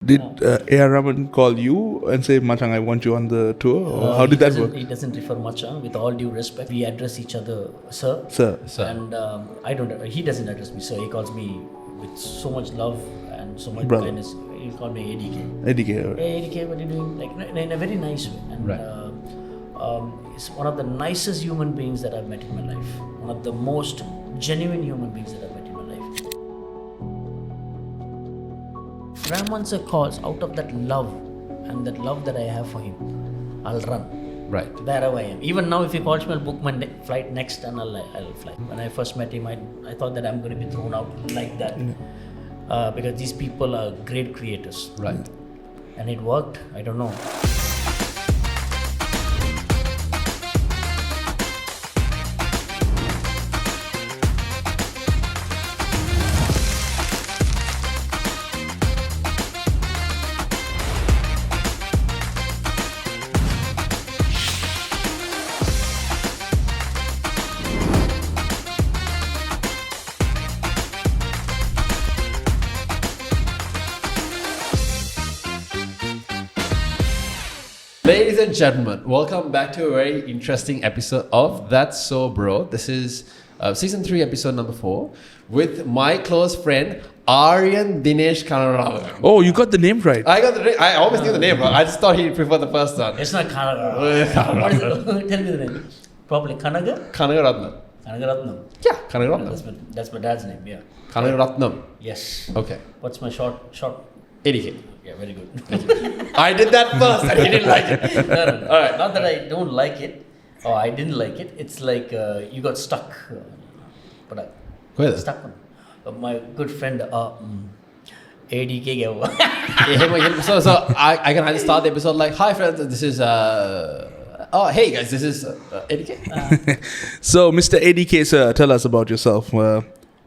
Did A.R. Rahman call you and say, Machang, I want you on the tour? Or how did that work? He doesn't refer Machang. With all due respect, we address each other, sir. Sir. And I don't. He doesn't address me, sir. He calls me with so much love and so much Brother. kindness. He called me ADK. ADK. Hey, ADK, what are you doing? Like in a very nice way. And he's one of the nicest human beings that I've met in my life. One of the most genuine human beings that I've met in my life. Rahman sir calls out of that love and that love that I have for him. I'll run. Right. Wherever I am. Even now, if he calls me, I'll book my flight next and I'll fly. When I first met him, I thought that I'm going to be thrown out like that. Because these people are great creators. Right. And it worked. I don't know. Ladies and gentlemen, welcome back to a very interesting episode of That's So Bro. This is season 3, episode number 4, with my close friend Aryan Dinesh Kanaravan. Oh, you got the name right. I always knew the name, but I just thought he'd prefer the first one. It's not Kanaga. What is it? Tell me the name. Probably Kanaga? Kanagaratnam. Kanagaratnam. Yeah, Kanagaratnam. That's my dad's name, yeah. Kanagaratnam. Yes. Okay. What's my short? ADK. Yeah, very good. I did that first and he didn't like it. No. All right. Not that I don't like it, or I didn't like it. It's like you got stuck. But Who I is it? stuck on. My good friend ADK. So I can either start the episode like, hi friends, this is hey guys, this is ADK. So, Mr. ADK, sir, tell us about yourself.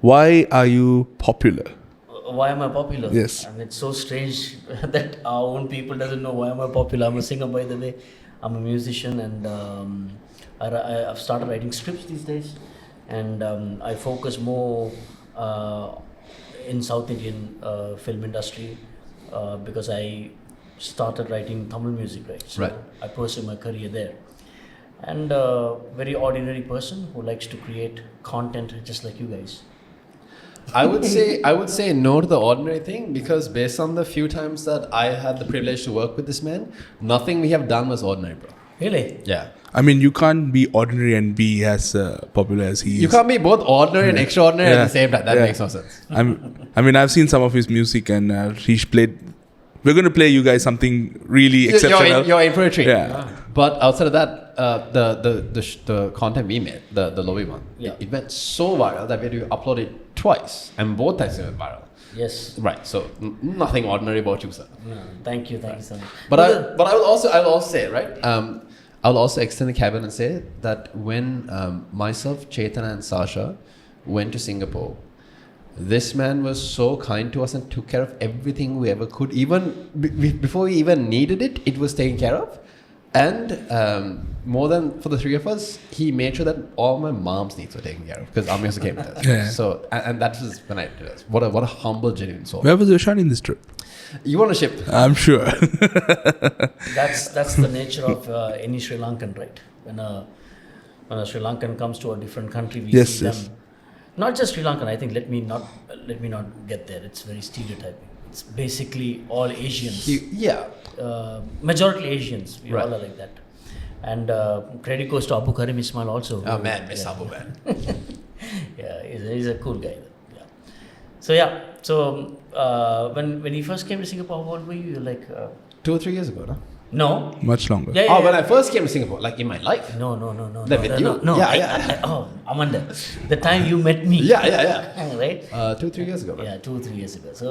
Why are you popular? Why am I popular? Yes. And it's so strange that our own people doesn't know why am I popular. I'm a singer, by the way. I'm a musician, and I've started writing scripts these days, and I focus more in South Indian film industry because I started writing Tamil music, right? So Right. I pursued my career there. And very ordinary person who likes to create content just like you guys. I would say no to the ordinary thing, because based on the few times that I had the privilege to work with this man, nothing we have done was ordinary, bro. Really? Yeah. I mean, you can't be ordinary and be as popular as he is. You can't be both ordinary and extraordinary at the same time. That makes no sense. I mean, I've seen some of his music, and he's played. We're going to play you guys something really exceptional. You're in for a treat. Yeah. But outside of that, the content we made, the Lowy one, Yeah. it went so viral that we had to upload it twice, and both times it went viral. Yes. Right. So nothing ordinary about you, sir. No, thank you so much. But I will also say, right? I will also extend the caveat and say that when myself, Chaitanya, and Sasha went to Singapore, this man was so kind to us and took care of everything we ever could. Even before we even needed it, it was taken care of. And more than for the three of us, he made sure that all my mom's needs were taken care of, because Ami also came with us. Yeah. So and that was when I did it. What a humble, genuine soul. Where was your Shani in this trip? You want to ship? I'm sure. That's the nature of any Sri Lankan, right? When a Sri Lankan comes to a different country, we see them. Not just Sri Lankan. I think let me not get there. It's very stereotyping. It's basically all Asians. Yeah. Majority Asians. We Right. all are like that. And credit goes to Abu Karim Ismail also. Oh man, Miss Abu man. Yeah, he's a cool guy. Yeah. So when he first came to Singapore, how old were you? Like 2 or 3 years ago, no? no. Much longer. Yeah, Oh, when I first came to Singapore, like in my life. No. Then with you? No. Yeah. Oh, Amanda, the time you met me. Yeah. Right. 2 or 3 years ago. Yeah, 2 or 3 years ago. So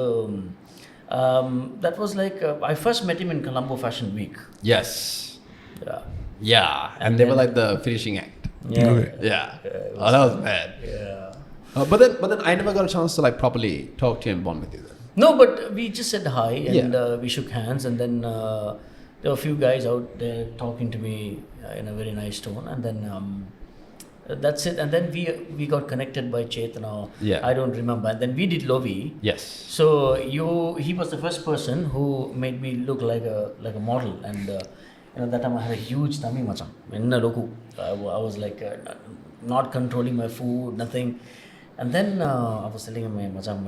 that was like I first met him in Colombo Fashion Week. Yes. Yeah. Yeah, and they were like the finishing act. Yeah. Okay. Yeah. Oh, that was bad. Yeah. But then I never got a chance to like properly talk to you and bond with you then. No, but we just said hi and Yeah. we shook hands, and then there were a few guys out there talking to me in a very nice tone, and then That's it. And then we got connected by Chetana. Yeah. I don't remember. And then we did Lovi. Yes. So he was the first person who made me look like a model. And that time I had a huge tummy, macam. I was like not controlling my food, nothing. And then I was telling him, macam,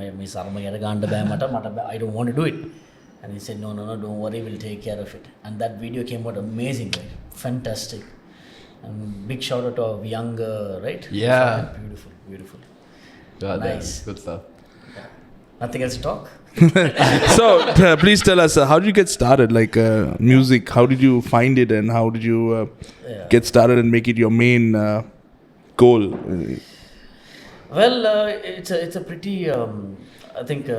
I don't want to do it. And he said, no, don't worry, we'll take care of it. And that video came out amazing, right? Fantastic. And big shout out to our younger, right? Yeah. Beautiful. God, Nice. Good stuff. Nothing else to talk? So please tell us, how did you get started? Like music, how did you find it, and how did you get started and make it your main goal? Well, it's a pretty. I think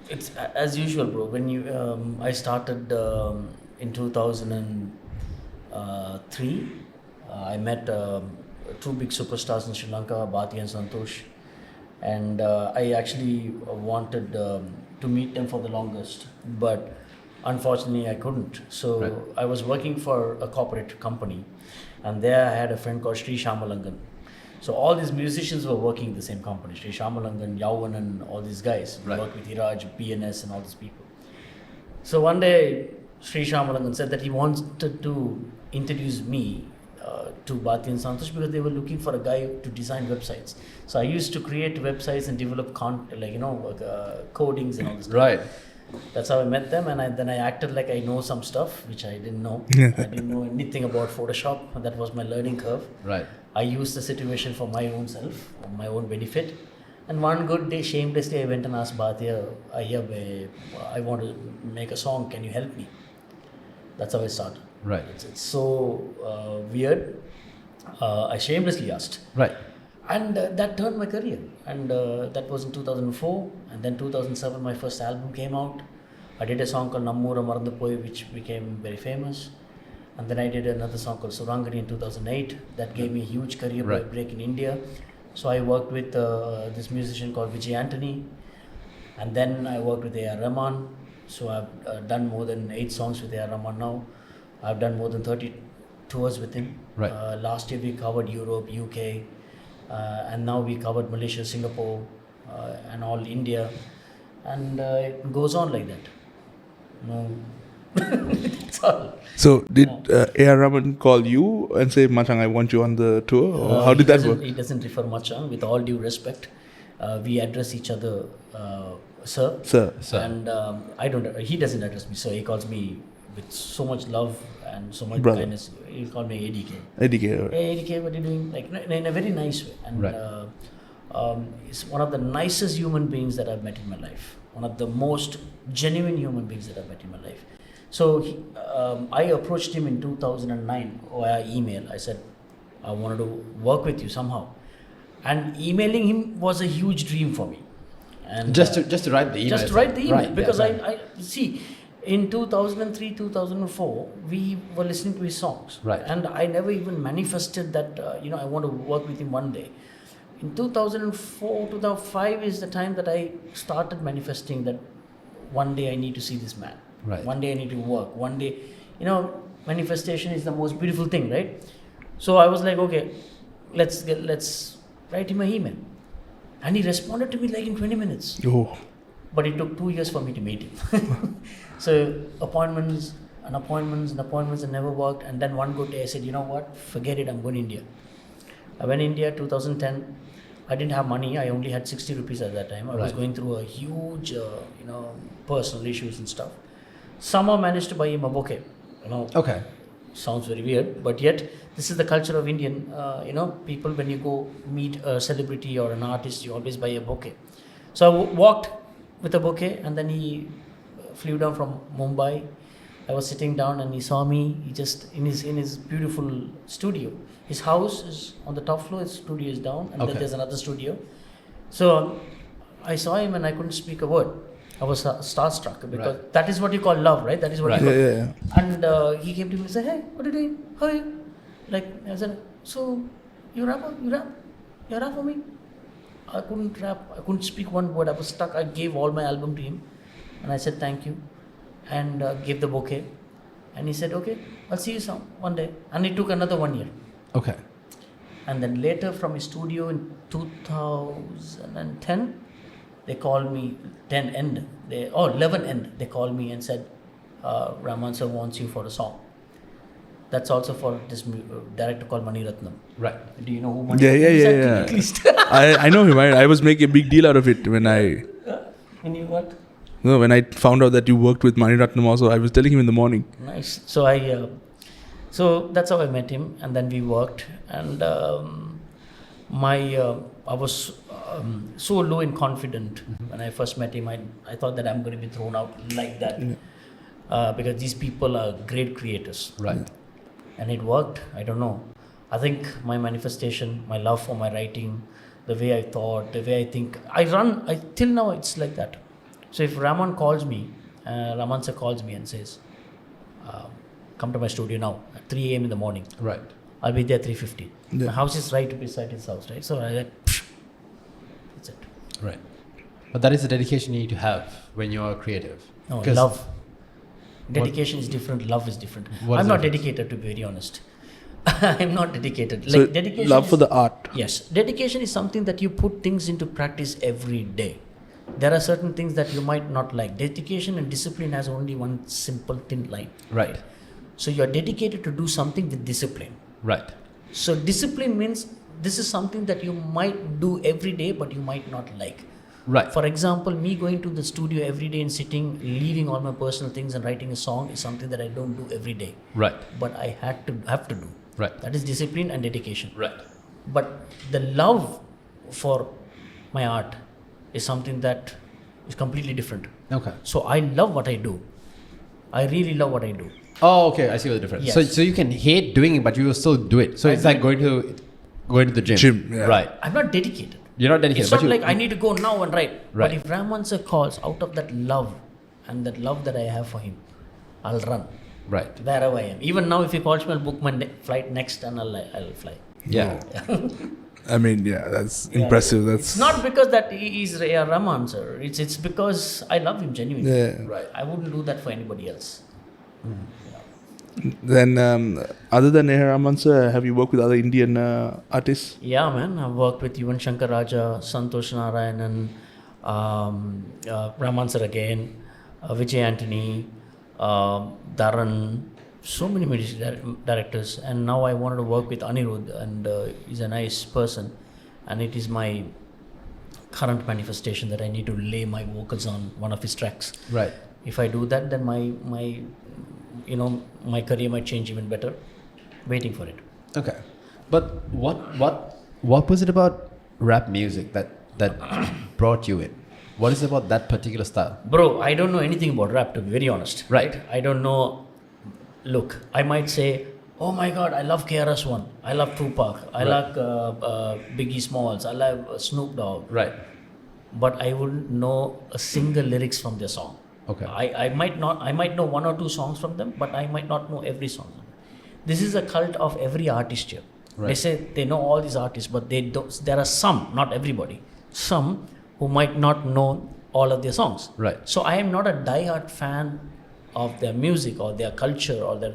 it's as usual, bro. When I started in 2003, I met two big superstars in Sri Lanka, Bhati and Santosh, and I actually wanted to meet them for the longest, but unfortunately I couldn't. So Right. I was working for a corporate company, and there I had a friend called Sri Shamalangan. So all these musicians were working in the same company. Sri Shamalangan, Yauvan and all these guys. Right. Worked with Iraj, PNS and all these people. So one day Sri Shamalangan said that he wanted to introduce me to Bhati and Santosh because they were looking for a guy to design websites. So I used to create websites and develop codings and all this. Right. That's how I met them, and then I acted like I know some stuff which I didn't know. I didn't know anything about Photoshop. That was my learning curve. Right. I used the situation for my own self, for my own benefit. And one good day, shamelessly, I went and asked Bhatia, I want to make a song, can you help me? That's how I started. Right. It's so weird. I shamelessly asked. Right. And that turned my career. And that was in 2004. And then 2007, my first album came out. I did a song called Nammura Marandapoi, which became very famous. And then I did another song called Surangani in 2008. That gave me a huge career break in India. So I worked with this musician called Vijay Antony. And then I worked with A.R. Rahman. So I've done more than 8 songs with A.R. Rahman now. I've done more than 30 tours with him. Right. Last year we covered Europe, UK. And now we covered Malaysia, Singapore, and all India. And it goes on like that. That's all. So did A.R. Rahman call you and say, Machang, I want you on the tour? Or how did that work? He doesn't refer Machang. With all due respect, we address each other, sir. Sir. And he doesn't address me, sir. He calls me with so much love and so much Brother. kindness. He called me ADK. ADK. Right. Hey, ADK, what are you doing? Like in a very nice way. And Right. he's one of the nicest human beings that I've met in my life. One of the most genuine human beings that I've met in my life. So I approached him in 2009 via email. I said, I wanted to work with you somehow. And emailing him was a huge dream for me. And Just to write the email. just write the email. Right, Because yeah, I see, in 2003, 2004, we were listening to his songs. Right. And I never even manifested that, I want to work with him one day. In 2004, 2005 is the time that I started manifesting that one day I need to see this man. Right. One day I need to work. One day, manifestation is the most beautiful thing, right? So I was like, okay, let's write him an email. And he responded to me like in 20 minutes. Oh. But it took 2 years for me to meet him. So appointments and never worked. And then one good day I said, you know what, forget it, I'm going to India. I went to India 2010. I didn't have money. I only had 60 rupees at that time. I was going through a huge, personal issues and stuff. Somehow managed to buy him a bouquet. Okay. Sounds very weird, but yet this is the culture of Indian. People, when you go meet a celebrity or an artist, you always buy a bouquet. So I walked with a bouquet, and then he flew down from Mumbai. I was sitting down, and he saw me. He just in his beautiful studio. His house is on the top floor. His studio is down, and then there's another studio. So I saw him, and I couldn't speak a word. I was starstruck because that is what you call love, right? That is what you call. Yeah. And he came to me and said, "Hey, what are you doing? How are you?" Like I said, "So you rap? You rap for me?" I couldn't rap. I couldn't speak one word. I was stuck. I gave all my album to him, and I said thank you, and gave the bouquet. And he said, "Okay, I'll see you one day." And it took another 1 year. Okay. And then later from his studio in 2010, they called me 11 end. They called me and said, Rahman sir wants you for a song. That's also for this director called Mani Ratnam. Right. Do you know who Mani Yeah, Ratnam is? yeah. At least. I know him. I was making a big deal out of it when I. And you what? No, when I found out that you worked with Mani Ratnam also, I was telling him in the morning. Nice. So so that's how I met him, and then we worked. And I was so low in confident when I first met him. I thought that I'm going to be thrown out like that because these people are great creators. Right. And it worked. I don't know. I think my manifestation, my love for my writing, the way I thought, the way I think, till now it's like that. So if Rahman calls me, Rahman sir calls me and says, come to my studio now at 3 a.m. in the morning. Right. I'll be there 3:50. Yeah. My house is right beside his house, right? So I like, that's it. Right. But that is the dedication you need to have when you are creative. No, 'Cause love. Dedication is different, love is different. What I'm is not the difference? dedicated, to be very honest. I'm not dedicated. So dedication love is- for the art. Yes, dedication is something that you put things into practice every day. There are certain things that you might not like. Dedication and discipline has only one simple thin line. Right. So you are dedicated to do something with discipline. Right. So discipline means this is something that you might do every day, but you might not like. Right. For example, me going to the studio every day and sitting, leaving all my personal things and writing a song is something that I don't do every day. Right. But I have to do. Right. That is discipline and dedication. Right. But the love for my art is something that is completely different. Okay. So I love what I do. I really love what I do. Oh, okay. I see what the difference. Yes. So you can hate doing it, but you will still do it. So it's like going to the gym. Gym, yeah. Right. I'm not dedicated. You're not dedicated. It's but not you, like I need to go now and write. Right. But if Rahman sir calls out of that love and that love that I have for him, I'll run Right. wherever I am. Even now, if he calls me, I'll book my flight next and I'll fly. Yeah. I mean, yeah, that's impressive. That's It's not because that he is A.R. Rahman sir. It's because I love him genuinely. Yeah. Right. I wouldn't do that for anybody else. Then, other than A.R. Rahman sir, have you worked with other Indian artists? Yeah, man. I've worked with Yuvan Shankar Raja, Santosh Narayanan, Rahman sir again, Vijay Antony, Dharan, so many music directors. And now I wanted to work with Anirudh, and he's a nice person. And it is my current manifestation that I need to lay my vocals on one of his tracks. Right. If I do that, then my career might change even better. Waiting for it. Okay. But what was it about rap music that brought you in? What is it about that particular style? Bro, I don't know anything about rap, to be very honest. Right. I don't know. Look, I might say, oh my God, I love KRS-One. I love Tupac. I like Biggie Smalls. I love Snoop Dogg. Right. But I wouldn't know a single lyrics from their song. Okay. I might know one or two songs from them, but I might not know every song. This is a cult of every artist here. Right. They say they know all these artists, but they don't. There are some, not everybody, some who might not know all of their songs. Right. So I am not a die-hard fan of their music or their culture or their,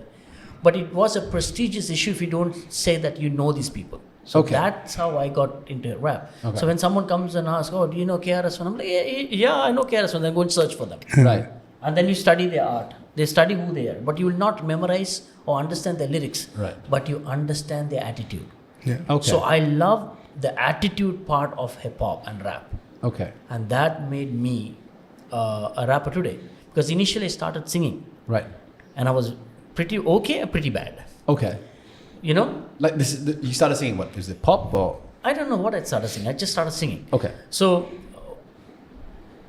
but it was a prestigious issue if you don't say that you know these people. So Okay. that's how I got into rap. Okay. So when someone comes and asks, oh, do you know KRS-One? I'm like, yeah, I know KRS-One. Then go and search for them. Right. And then you study their art. They study who they are. But you will not memorize or understand their lyrics. Right. But you understand their attitude. Yeah. Okay. So I love the attitude part of hip hop and rap. Okay. And that made me a rapper today. Because initially I started singing. Right. And I was pretty okay or pretty bad. Okay. You know? Like this, you started singing what? Is it pop or? I don't know what I started singing. I just started singing. Okay. So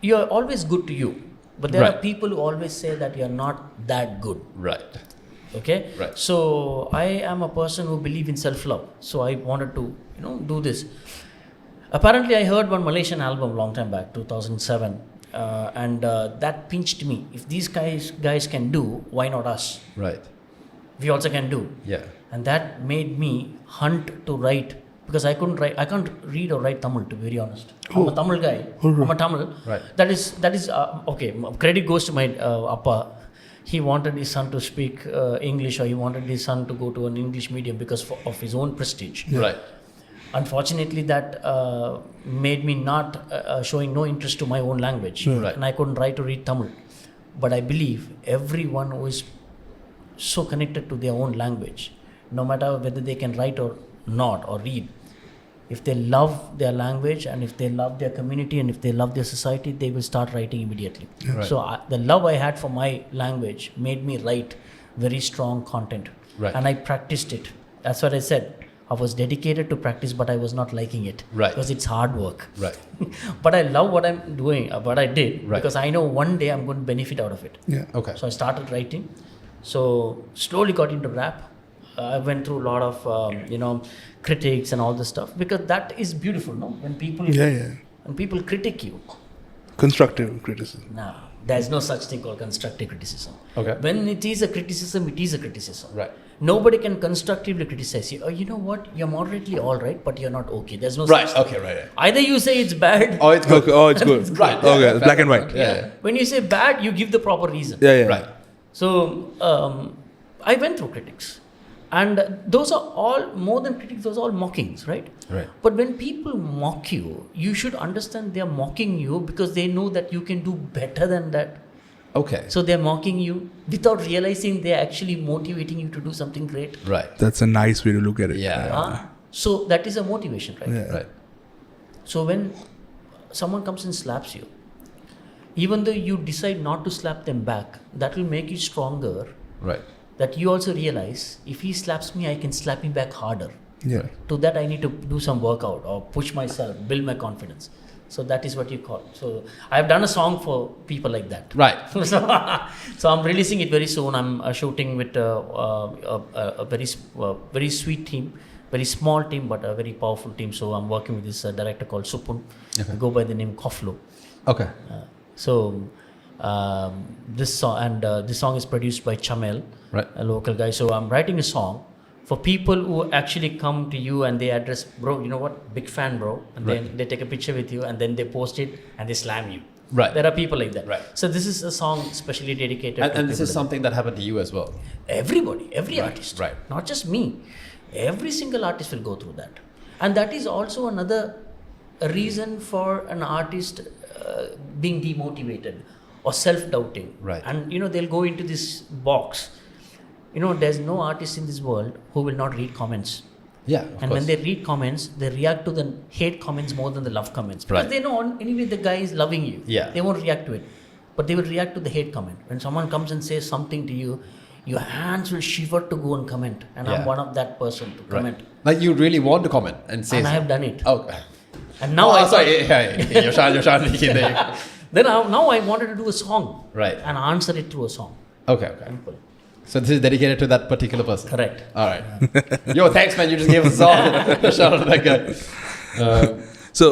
you're always good to you. But there Right. are people who always say that you're not that good. Right. Okay. Right. So I am a person who believes in self-love. So I wanted to, do this. Apparently, I heard one Malaysian album long time back, 2007, and that pinched me. If these guys can do, why not us? Right. We also can do. Yeah. And that made me hunt to write, because I couldn't write. I can't read or write Tamil, to be very honest. I'm a Tamil guy. I'm a Tamil. Right. That is okay. Credit goes to my appa. He wanted his son to speak English, or he wanted his son to go to an English medium because of his own prestige. Right. Unfortunately, that made me not showing no interest to my own language, and I couldn't write or read Tamil. But I believe everyone who is so connected to their own language, no matter whether they can write or not or read, if they love their language and if they love their community and if they love their society, they will start writing immediately. Right. So the love I had for my language made me write very strong content, Right. and I practiced it. That's what I said. I was dedicated to practice, but I was not liking it, Right. because it's hard work. Right. But I love what I'm doing, what I did, Right. because I know one day I'm going to benefit out of it. Yeah. Okay. So I started writing. So slowly got into rap. I went through a lot of critics and all this stuff, because that is beautiful, no? When people when people critique you. Constructive criticism. Nah, there's no such thing called constructive criticism. Okay. When it is a criticism, it is a criticism. Right. Nobody can constructively criticize you. Oh, you know what? You're moderately all right, but you're not okay. There's no Right. such thing. Okay. Right. Either you say it's bad. Oh, it's good. Okay. Oh, it's good. Right. Okay. Black and white. Yeah. When you say bad, you give the proper reason. Yeah. Right. So I went through critics, and those are all, more than critics, those are all mockings, right? Right. But when people mock you, you should understand they are mocking you because they know that you can do better than that. Okay. So they're mocking you without realizing they're actually motivating you to do something great. Right. That's a nice way to look at it. Yeah. So that is a motivation, right? Yeah. Right. So when someone comes and slaps you, even though you decide not to slap them back, that will make you stronger. Right. That you also realize, if he slaps me, I can slap him back harder. Yeah. To that, I need to do some workout or push myself, build my confidence. So that is what you call. So I've done a song for people like that. Right. So I'm releasing it very soon. I'm shooting with a very sweet team, very small team, but a very powerful team. So I'm working with this director called Supun. Okay. I go by the name Koflo. Okay. So this song is produced by Chamel, Right. a local guy. So I'm writing a song for people who actually come to you and they address, bro, you know what, big fan, bro, and Right. then they take a picture with you and then they post it and they slam you. Right. There are people like that. Right. So this is a song specially dedicated to And this people is like something that happened to you as well. everybody, every Right, artist, right. not just me. Every single artist will go through that, and that is also another reason for an artist being demotivated or self-doubting. Right. And they'll go into this box. There's no artist in this world who will not read comments. Yeah. Of And course. when they read comments, they react to the hate comments more than the love comments. Because Right. they know anyway the guy is loving you. Yeah. They won't react to it. But they will react to the hate comment. When someone comes and says something to you, your hands will shiver to go and comment. And Yeah. I'm one of that person to comment. Like you really want to comment and say. And I have done it. Okay. And now Sorry. Yeah. You're trying to get there. Then now I wanted to do a song. Right. And answer it through a song. Okay. Simple. So this is dedicated to that particular person. Correct. All right. Yo, thanks, man. You just gave us a song. Shout out to that guy. So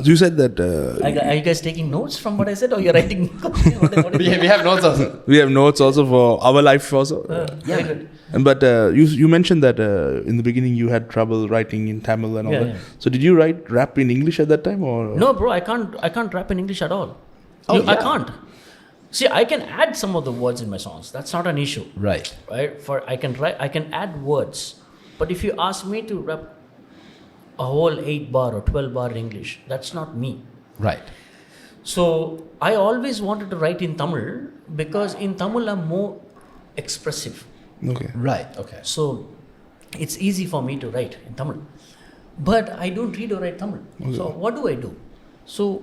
you said that Are you guys taking notes from what I said, or you're writing? what We have notes also. we have notes also for our life also. Very good. But you mentioned that in the beginning you had trouble writing in Tamil and all Yeah, that. yeah. So did you write rap in English at that time or? No, bro, I can't rap in English at all. Oh, I yeah. can't. See, I can add some of the words in my songs. That's not an issue, Right. right? I can add words, but if you ask me to rap a whole 8 bar or 12 bar in English, that's not me. Right. So I always wanted to write in Tamil because in Tamil I'm more expressive. Okay. Right. Okay. So it's easy for me to write in Tamil. But I don't read or write Tamil. So what do I do? So,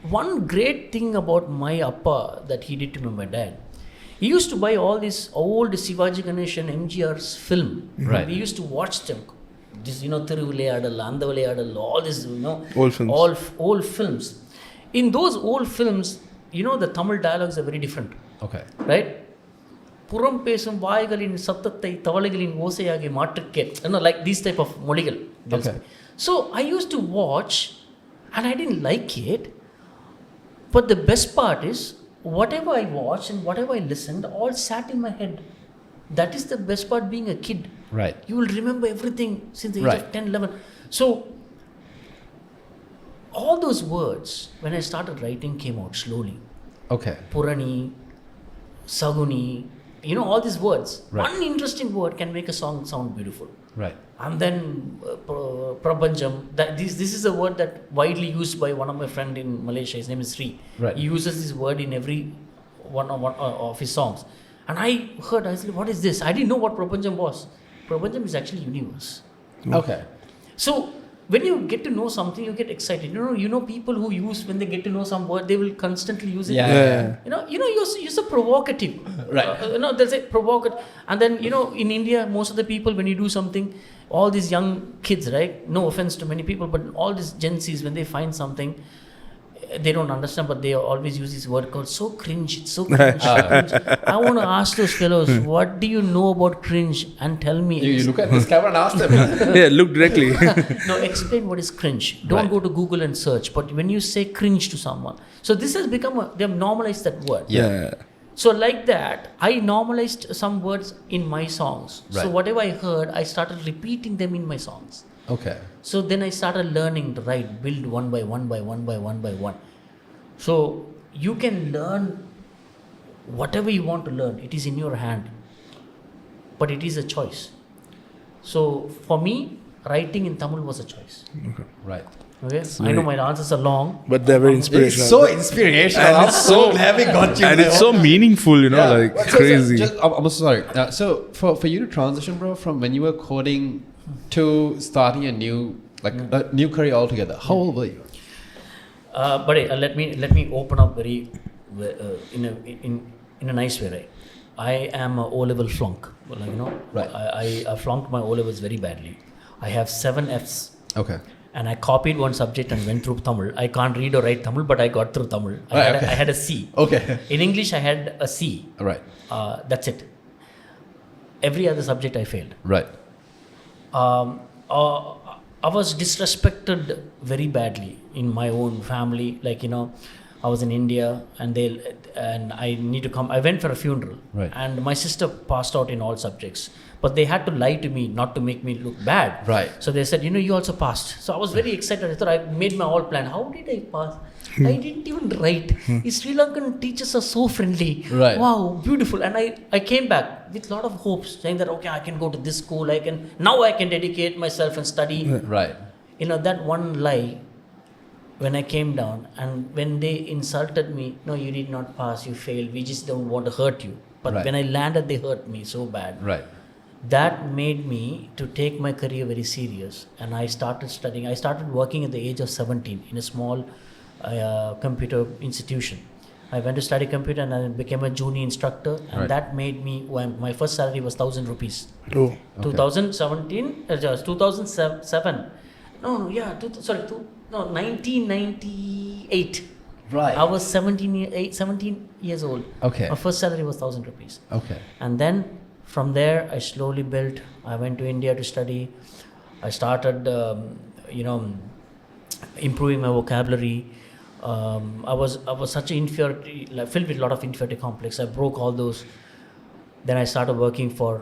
one great thing about my appa that he did to me, my dad, he used to buy all these old Sivaji Ganesh and MGR's film. Right. We used to watch them. This, Thiruvilayadal, Andavilayadal, all this, Old films. all old films. In those old films, the Tamil dialogues are very different. Okay. Right? புறம் பேசும் வாய்களின் சத்தத்தை தவளைகளின் ஓசையாகி மாற்றுக்கேட், like these type of மொழிகள். Okay. So I used to watch and I didn't like it, but the best part is whatever I watched and whatever I listened all sat in my head. That is the best part being a kid. Right. You will remember everything since the age Right. of 10, 11. So all those words when I started writing came out slowly. Okay. Purani, Saguni, all these words. Right. One interesting word can make a song sound beautiful. Right. And then prapanjam. This is a word that widely used by one of my friend in Malaysia. His name is Sri. Right. He uses this word in every one of his songs. And I said, what is this? I didn't know what prapanjam was. Prapanjam is actually universe. Okay. So when you get to know something, you get excited. You know people who use, when they get to know some word, they will constantly use it. Yeah. You're so provocative. Right. They'll say provocative. And then, in India, most of the people, when you do something, all these young kids, right? No offense to many people, but all these Gen Zs, when they find something, they don't understand, but they always use this word called so cringe. It's so cringe. Cringe. I want to ask those fellows, what do you know about cringe? And tell me. You look at this camera and ask them. Yeah, look directly. No, explain what is cringe. Don't Right. go to Google and search. But when you say cringe to someone, so this has become they've normalized that word. Yeah. So like that, I normalized some words in my songs. So Right. whatever I heard, I started repeating them in my songs. Okay. So then I started learning to write, build one by one by one by one by one. So you can learn whatever you want to learn. It is in your hand. But it is a choice. So for me, writing in Tamil was a choice. Right. Okay? I know my answers are long. But they're very It's inspirational. so inspirational. And I'm it's so so- glad we got you. And it's so meaningful, like So, crazy. I'm sorry. So for you to transition, bro, from when you were coding to starting a new career altogether, how old were you? But let me open up very in a nice way. Right? I am a O-level flunk. Right. I flunked my O-levels very badly. I have 7 Fs. Okay. And I copied one subject and went through Tamil. I can't read or write Tamil, but I got through Tamil. I had a C. Okay. In English, I had a C. Right. That's it. Every other subject I failed. Right. I was disrespected very badly in my own family. I was in India and I need to come. I went for a funeral. Right. And my sister passed out in all subjects. But they had to lie to me not to make me look bad. Right. So they said, you also passed. So I was very excited. I thought I made my whole plan. How did I pass? I didn't even write. These Sri Lankan teachers are so friendly. Right. Wow, beautiful. And I came back with a lot of hopes, saying that, okay, I can go to this school. Now I can dedicate myself and study. Right. That one lie, when I came down and when they insulted me, no, you did not pass, you failed. We just don't want to hurt you. But Right. when I landed, they hurt me so bad. Right. That made me to take my career very serious. And I started studying. I started working at the age of 17 in a small computer institution. I went to study computer and I became a junior instructor. And Right. that made me, my first salary was 1,000 rupees. Oh. 2007. 1998. Right. I was 17 years old. Okay. My first salary was 1,000 rupees. Okay. And then from there, I slowly built. I went to India to study. I started, improving my vocabulary. I was such an inferiority, filled with a lot of inferiority complex. I broke all those. Then I started working for,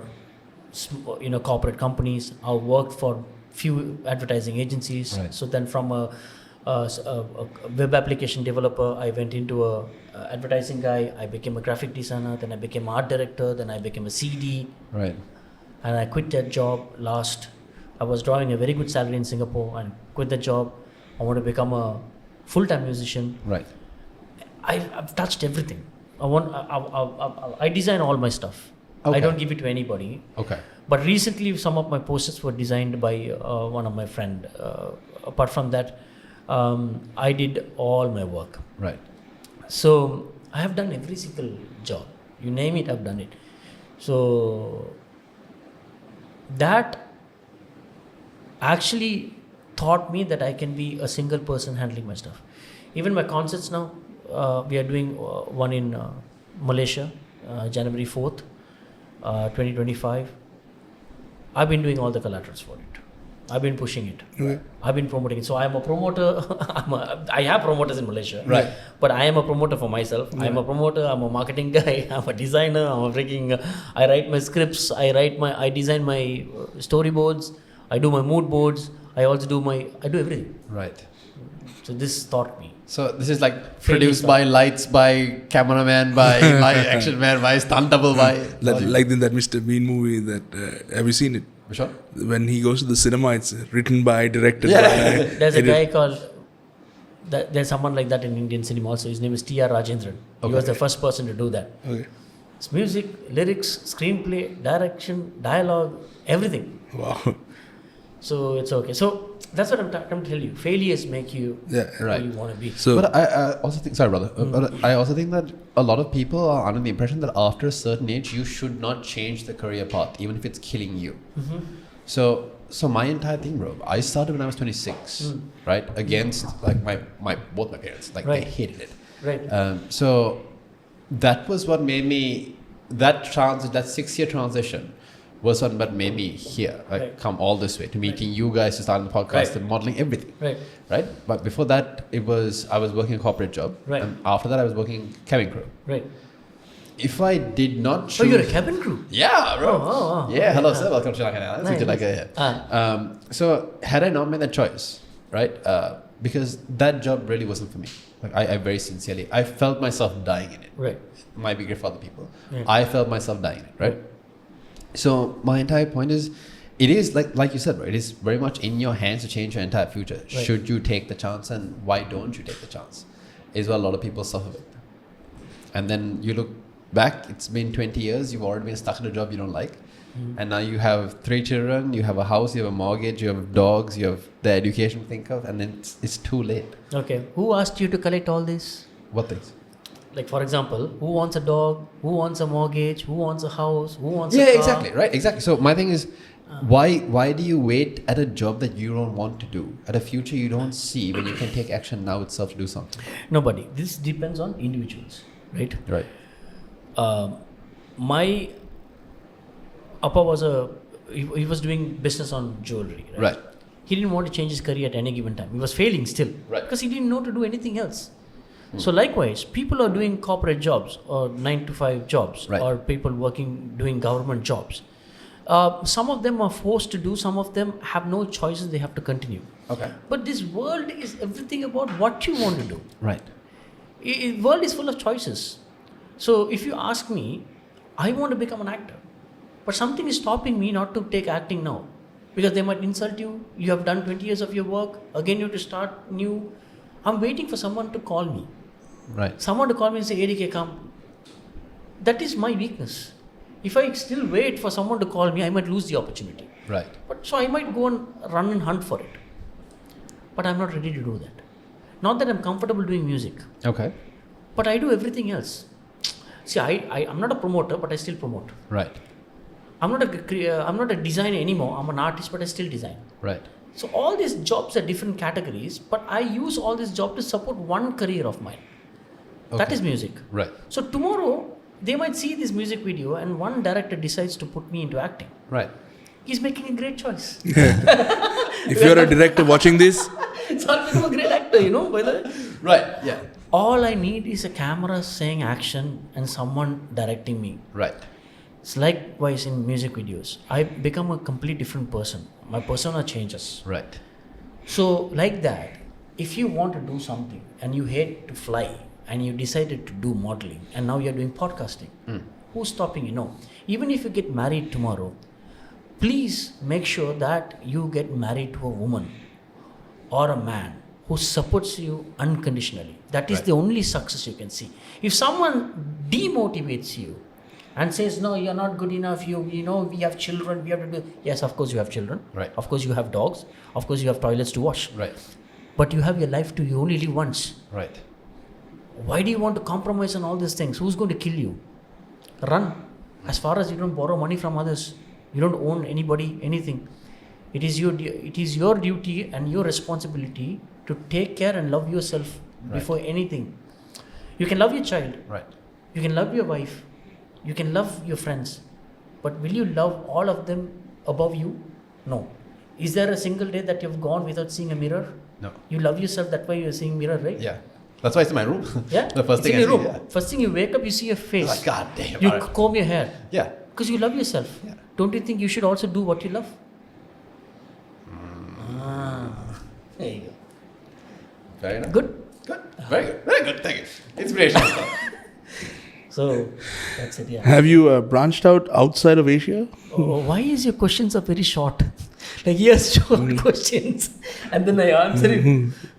corporate companies. I worked for few advertising agencies. Right. So then from a web application developer, I went into a advertising guy. I became a graphic designer. Then I became art director. Then I became a CD. Right. And I quit that job last. I was drawing a very good salary in Singapore and quit the job. I want to become a full-time musician. Right. I've touched everything. I design all my stuff. Okay. I don't give it to anybody. Okay. But recently, some of my posters were designed by one of my friend. Apart from that, I did all my work. Right. So I have done every single job. You name it, I've done it. So that actually taught me that I can be a single person handling my stuff. Even my concerts now, we are doing one in Malaysia, January 4th, 2025. I've been doing all the collaterals for it. I've been pushing it. Okay. I've been promoting it. So I'm a promoter. I have promoters in Malaysia. Right. But I am a promoter for myself. Yeah. I'm a promoter. I'm a marketing guy. I'm a designer. I write my scripts. I design my storyboards. I do my mood boards. I do everything. Right. So this taught me. So this is like Fairly produced stuff. by lights, by cameraman, by action man, by stunt double, by Like in that Mr. Bean movie that have you seen it? Sure. When he goes to the cinema, it's written by, directed Yeah. by. There's a guy called. There's someone like that in Indian cinema also. His name is T.R. Rajendran. He was the first person to do that. Okay. It's music, lyrics, screenplay, direction, dialogue, everything. Wow. So it's okay. So that's what I'm trying to tell you. Failures make you Yeah. Right. who you want to be. So But I also think, sorry, brother. But I also think that a lot of people are under the impression that after a certain age, you should not change the career path, even if it's killing you. So my entire thing, bro. I started when I was 26, right? Against like my both my parents, like they Right. hated it. Right. So that was what made me that 6-year transition was what made me here, like Right. come all this way to meeting you guys, to starting the podcast, Right. to modeling everything. Right. Right? But before that, I was working a corporate job. Right. And after that, I was working cabin crew. Right. If I did not choose... Oh, you're a cabin crew? Yeah, bro. Oh, yeah, hello, okay. sir. Welcome to Sri Lanka Airlines. Nice. Like, yeah. So had I not made that choice, right? Because that job really wasn't for me. Like I very sincerely, I felt myself dying in it. Right. Might be great for other people. Yeah. I felt myself dying in it, right? So my entire point is, it is like you said, bro, it is very much in your hands to change your entire future. Right. Should you take the chance, and why don't you take the chance? Is what a lot of people suffer with. And then you look back, it's been 20 years, you've already been stuck in a job you don't like. And now you have 3 children, you have a house, you have a mortgage, you have dogs, you have the education to think of, and then it's too late. Okay. Who asked you to collect all this? What things? Like, for example, who wants a dog? Who wants a mortgage? Who wants a house? Who wants a Yeah, car? exactly, right, exactly. So my thing is, why do you wait at a job that you don't want to do, at a future you don't see, when you can take action now itself to do something? Nobody. This depends on individuals, right? Right. My Appa was he was doing business on jewelry, right? Right. He didn't want to change his career at any given time. He was failing still, Right. because he didn't know to do anything else. So likewise, people are doing corporate jobs or 9-to-5 jobs, Right. or people doing government jobs. Some of them are forced to do. Some of them have no choices. They have to continue. Okay. But this world is everything about what you want to do. Right. World is full of choices. So if you ask me, I want to become an actor, but something is stopping me not to take acting now, because they might insult you. You have done 20 years of your work. Again, you have to start new. I'm waiting for someone to call me. Right. Someone to call me and say, ADK, come. That is my weakness. If I still wait for someone to call me, I might lose the opportunity. Right. But so I might go and run and hunt for it. But I'm not ready to do that. Not that I'm comfortable doing music, Okay. but I do everything else. See, I'm not a promoter, but I still promote. Right. I'm not a designer anymore. I'm an artist, but I still design. Right. So all these jobs are different categories, but I use all these jobs to support one career of mine. That Okay. is music. Right. So tomorrow, they might see this music video and one director decides to put me into acting. Right. He's making a great choice. if you're a director watching this, So I'll become a great actor, by the way. Right. Yeah. All I need is a camera saying action and someone directing me. Right. It's likewise in music videos. I become a complete different person. My persona changes. Right. So like that, if you want to do something and you hate to fly and you decided to do modeling and now you're doing podcasting, who's stopping you? No. Even if you get married tomorrow, please make sure that you get married to a woman or a man who supports you unconditionally. That is Right. the only success you can see. If someone demotivates you and says, no, you're not good enough, we have children, we have to do... Yes, of course you have children. Right. Of course you have dogs. Of course you have toilets to wash. Right. But you have your life to... You only live once. Right. Why do you want to compromise on all these things? Who's going to kill you? Run. As far as you don't borrow money from others, you don't own anybody, anything. It is your duty and your responsibility to take care and love yourself before anything. You can love your child. Right. You can love your wife. You can love your friends. But will you love all of them above you? No. Is there a single day that you've gone without seeing a mirror? No. You love yourself, that's why you're seeing mirror, right? Yeah. That's why it's in my room. Yeah? The first It's thing in I your see. room. First thing you wake up, you see your face. Like, God damn. You alright. comb your hair. Yeah. Because you love yourself. Yeah. Don't you think you should also do what you love? There you go. Fair enough. Good. Good. Very good. Very good. Thank you. Inspirational stuff. So that's it. Yeah. Have you branched out outside of Asia? Why is your questions are very short? Like he has short questions, and then I answer it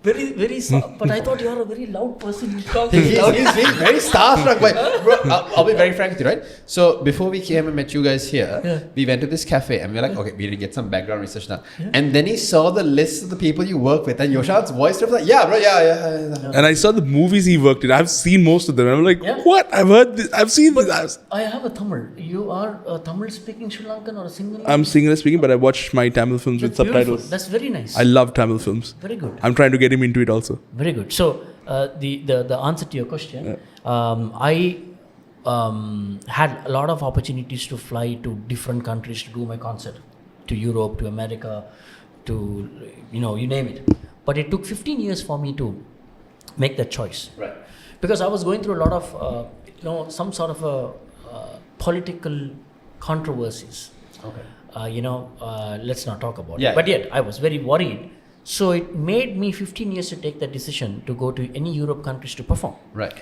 very, very soft. But I thought you are a very loud person. You talk very loud. He's being very starstruck by. Bro, I'll be very frank with you, right? So before we came and met you guys here, we went to this cafe and we were like, okay, we need to get some background research now. And then he saw the list of the people you work with, and Yoshan's voice was like, yeah, bro, yeah. And I saw the movies he worked in. I've seen most of them. I'm like, what? I've heard this. I've seen this. I have a Tamil. You are a Tamil speaking Sri Lankan or a single? I'm Sinhala speaking, but I watch my Tamil films with subtitles. That's very nice. I love Tamil films. Very good. I'm trying to get him into it also. Very good. So the answer to your question, I had a lot of opportunities to fly to different countries to do my concert, to Europe, to America, to you name it. But it took 15 years for me to make that choice. Right. Because I was going through a lot of some sort of political controversies. Okay. Let's not talk about Yeah. it. But yet, I was very worried. So it made me 15 years to take that decision to go to any Europe countries to perform. Right.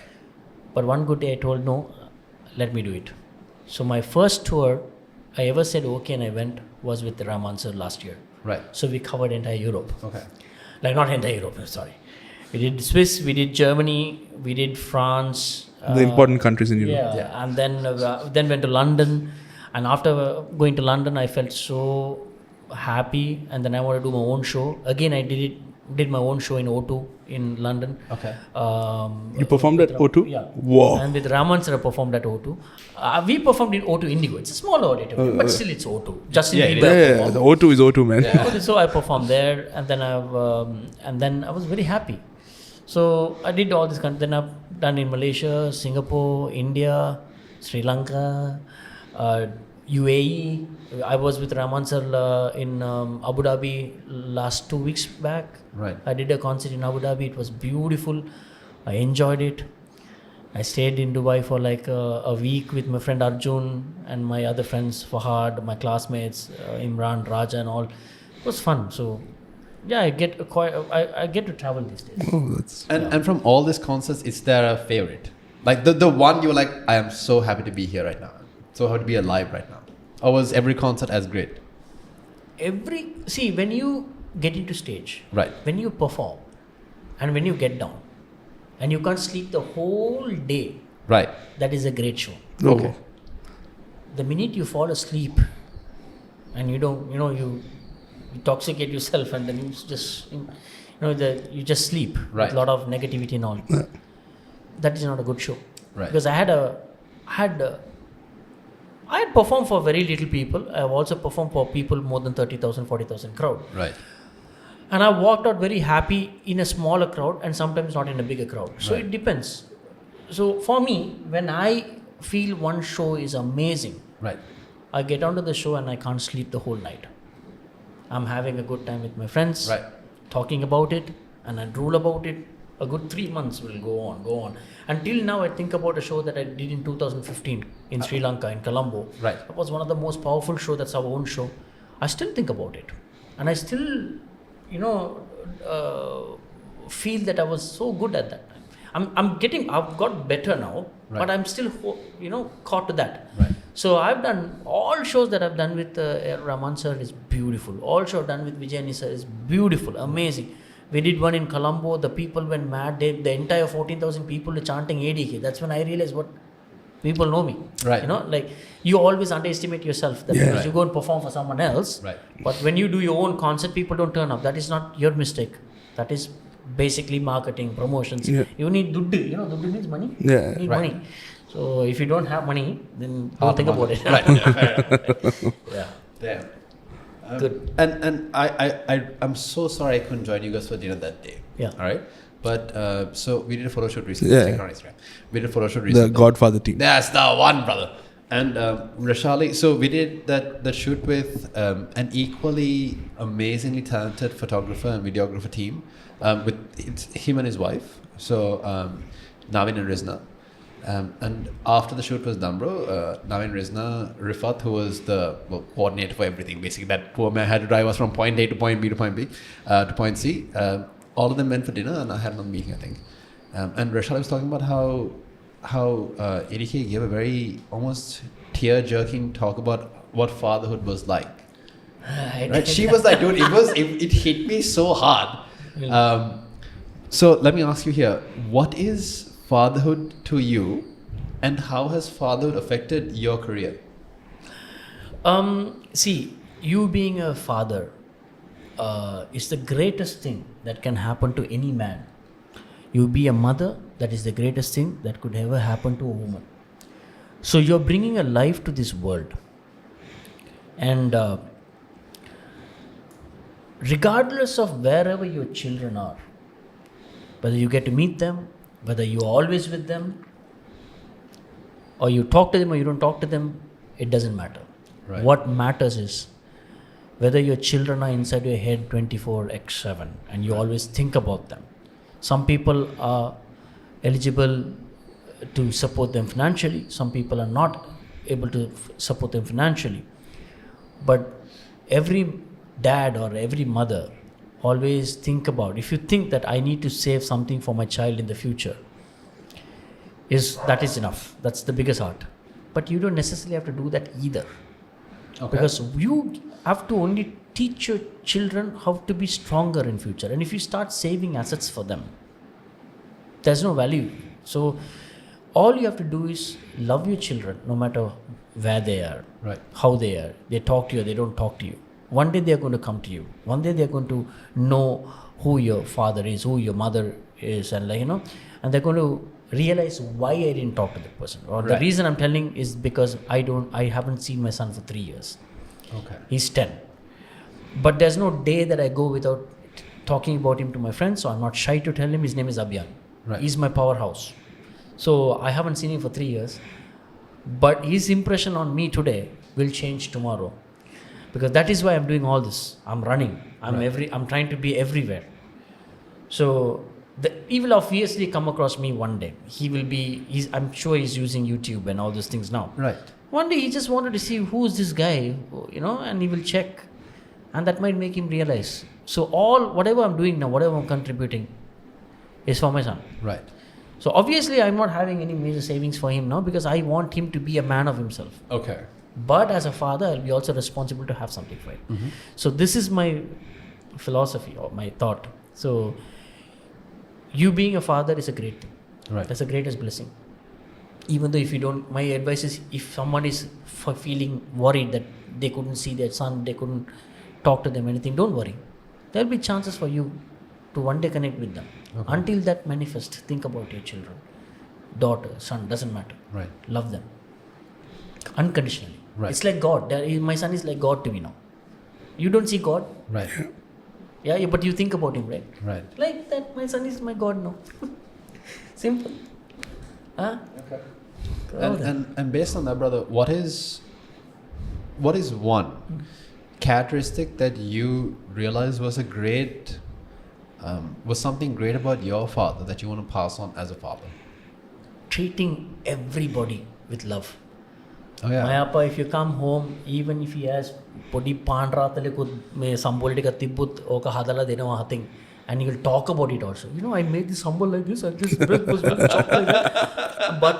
But one good day I told, no, let me do it. So my first tour I ever said okay and I went was with Rahman sir last year. Right. So we covered entire Europe. Okay. Like not entire Europe, sorry. We did Swiss, we did Germany, we did France. The important countries in Europe. Yeah. And then went to London. And after going to London, I felt so happy, and then I wanted to do my own show. Again, I did my own show in O2 in London. Okay. You performed at O2? Yeah. Whoa. And with Raman sir, I performed at O2. We performed in O2 Indigo. It's a small auditorium, but still it's O2. Justin Bieber Yeah, the O2 is O2, man. Yeah. So I performed there, and then I was very happy. So I did all this. Then I've done in Malaysia, Singapore, India, Sri Lanka, UAE. I was with Rahman sir in Abu Dhabi last 2 weeks back. Right. I did a concert in Abu Dhabi. It was beautiful. I enjoyed it. I stayed in Dubai for like a week with my friend Arjun and my other friends, Fahad, my classmates, Imran, Raja and all. It was fun. So yeah, I get to travel these days. Oh, that's... And from all these concerts, is there a favorite? Like the one you were like, I am so happy to be here right now. So happy to be alive right now. Or was every concert as great? When you get into stage, Right. when you perform, and when you get down, and you can't sleep the whole day, Right. that is a great show. Okay. The minute you fall asleep, and you don't, you intoxicate yourself, and then you just, you just sleep Right. with a lot of negativity and all. That is not a good show. Right. Because I had performed for very little people. I have also performed for people more than 30,000, 40,000 crowd. Right. And I walked out very happy in a smaller crowd and sometimes not in a bigger crowd. So Right. it depends. So for me, when I feel one show is amazing, Right. I get onto the show and I can't sleep the whole night. I'm having a good time with my friends, Right. talking about it, and I drool about it. A good 3 months will go on. Until now, I think about a show that I did in 2015 in Sri Lanka, in Colombo. Right. That was one of the most powerful shows. That's our own show. I still think about it. And I still, feel that I was so good at that time. I've got better now, Right. but I'm still, caught to that. Right. So I've done, all shows that I've done with Rahman sir is beautiful. All shows done with Vijay sir is beautiful, amazing. We did one in Colombo, the people went mad. The entire 14,000 people were chanting ADK. That's when I realized what people know me. Right. Like you always underestimate yourself. That because Right. you go and perform for someone else. Right. But when you do your own concert, people don't turn up. That is not your mistake. That is basically marketing, promotions. Yeah. You need duddu. Duddu means money. Yeah. You need Right. money. So if you don't have money, then don't think about it. Right. Yeah. Damn. Good. And I'm so sorry I couldn't join you guys for dinner that day. Yeah. All right. But so we did a photo shoot recently. Yeah. Check on Instagram. We did a photo shoot The recently. Godfather team. That's the one, brother. And Rashali, so we did that shoot with an equally amazingly talented photographer and videographer team. It's him and his wife. So Navin and Rizna. And after the shoot was done, bro, Navin, Rizna, Rifat, who was the coordinator for everything, basically that poor man had to drive us from point A to point B to point B to point C. all of them went for dinner, and I had another meeting, I think. And Rashad was talking about how ADK gave a very almost tear-jerking talk about what fatherhood was like. Right? She was like, dude, it hit me so hard. So let me ask you here, what is fatherhood to you, and how has fatherhood affected your career? See, you being a father is the greatest thing that can happen to any man. You be a mother, that is the greatest thing that could ever happen to a woman. So you're bringing a life to this world. And regardless of wherever your children are, whether you get to meet them, whether you're always with them, or you talk to them or you don't talk to them, it doesn't matter. Right. What matters is whether your children are inside your head 24/7 and you always think about them. Some people are eligible to support them financially. Some people are not able to support them financially. But every dad or every mother always think about, if you think that I need to save something for my child in the future, that is enough. That's the biggest art. But you don't necessarily have to do that either. Okay. Because you have to only teach your children how to be stronger in future. And if you start saving assets for them, there's no value. So all you have to do is love your children no matter where they are, right, how they are. They talk to you or they don't talk to you. One day they're going to come to you. One day they're going to know who your father is, who your mother is, and and they're going to realize why I didn't talk to that person. Or the reason I'm telling is because I haven't seen my son for 3 years. Okay. He's 10. But there's no day that I go without talking about him to my friends, so I'm not shy to tell him his name is Abhiyan. Right. He's my powerhouse. So I haven't seen him for 3 years. But his impression on me today will change tomorrow. Because that is why I'm doing all this. I'm running. I'm trying to be everywhere. So he will obviously come across me one day. I'm sure he's using YouTube and all those things now. Right. One day he just wanted to see who's this guy, and he will check. And that might make him realize. So whatever I'm doing now, whatever I'm contributing is for my son. Right. So obviously I'm not having any major savings for him now because I want him to be a man of himself. Okay. But as a father, I'll be also responsible to have something for him. Mm-hmm. So this is my philosophy or my thought. So you being a father is a great thing. Right. That's the greatest blessing. Even though my advice is, if someone is feeling worried that they couldn't see their son, they couldn't talk to them, anything, don't worry. There'll be chances for you to one day connect with them. Okay. Until that manifests, think about your children. Daughter, son, doesn't matter. Right. Love them. Unconditionally. Right. It's like God. My son is like God to me now. You don't see God. Right. Yeah, but you think about him, right? Right. Like that, my son is my God now. Simple. Huh? Okay. And based on that, brother, what is one characteristic that you realize was something great about your father that you want to pass on as a father? Treating everybody with love. Oh yeah. My appa, if you come home, even if he has podi panratale ko me sambol tika tibbut oka hadala denawa hating, and he will talk about it also. I made this sambol like this and this bread was very chopped like that. But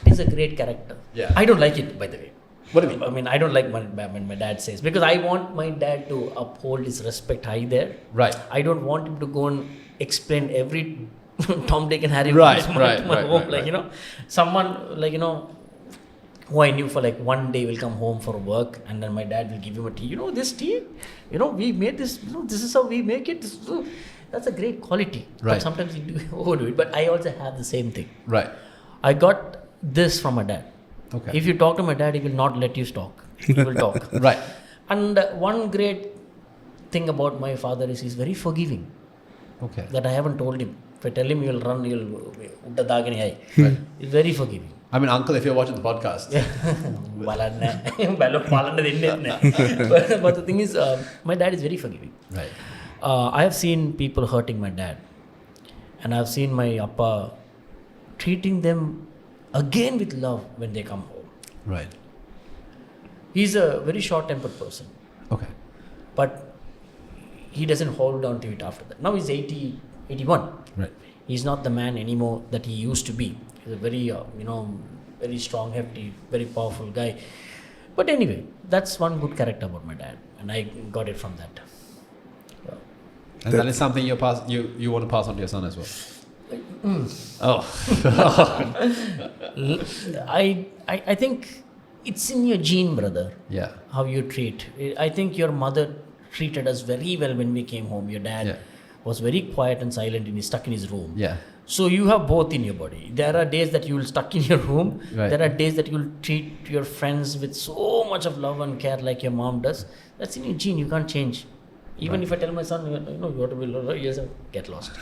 he's a great character. Yeah. I don't like it, by the way. What do you mean? I mean, I don't like when my dad says, because I want my dad to uphold his respect high there. Right. I don't want him to go and explain every Tom, Dick and Harry to Right. my home. Someone who I knew for like one day will come home for work and then my dad will give him a tea. This tea? We made this, this is how we make it. That's a great quality. Right. But sometimes you do overdo it. But I also have the same thing. Right. I got this from my dad. Okay. If you talk to my dad, he will not let you talk. He will talk. Right. And one great thing about my father is he's very forgiving. Okay. That I haven't told him. If I tell him, he'll run, Right. He's very forgiving. I mean, uncle, if you're watching the podcast. But the thing is, my dad is very forgiving. Right. I have seen people hurting my dad. And I have seen my appa treating them again with love when they come home. Right. He's a very short-tempered person. Okay. But he doesn't hold on to it after that. Now he's 80, 81. Right. He's not the man anymore that he used to be. He's a very, very strong, hefty, very powerful guy. But anyway, that's one good character about my dad, and I got it from that. And that is something you want to pass on to your son as well. Oh. I think it's in your gene, brother. Yeah. How you treat. I think your mother treated us very well when we came home. Your dad was very quiet and silent, and he's stuck in his room. Yeah. So you have both in your body. There are days that you will stuck in your room. Right. There are days that you will treat your friends with so much of love and care like your mom does. That's in your gene. You can't change. Even if I tell my son, you have to be low, he says, get lost.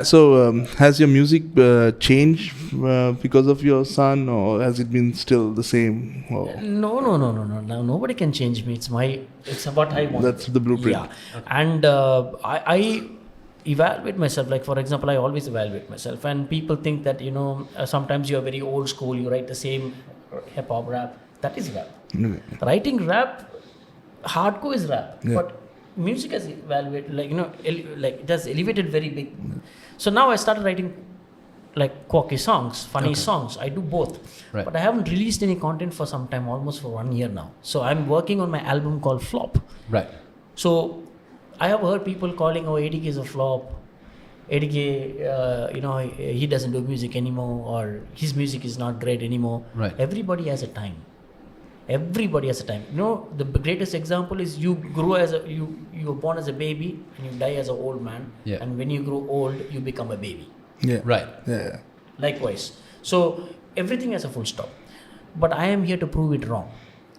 So, has your music changed because of your son, or has it been still the same? Or? No. Now nobody can change me. It's what I want. That's the blueprint. Yeah. Okay. And I evaluate myself. Like, for example, I always evaluate myself. And people think that, sometimes you're very old school. You write the same hip hop rap. That is rap. Writing rap, hardcore is rap. Yeah. But music has evaluated, it has elevated very big. So now I started writing like quirky songs, funny songs. I do both. Right. But I haven't released any content for some time, almost for 1 year now. So I'm working on my album called Flop. Right. So I have heard people calling, ADK is a flop. ADK, he doesn't do music anymore, or his music is not great anymore. Right. Everybody has a time. Everybody has a time. The greatest example is you grow you were born as a baby and you die as an old man. Yeah. And when you grow old, you become a baby. Yeah. Right. Yeah. Likewise. So everything has a full stop. But I am here to prove it wrong.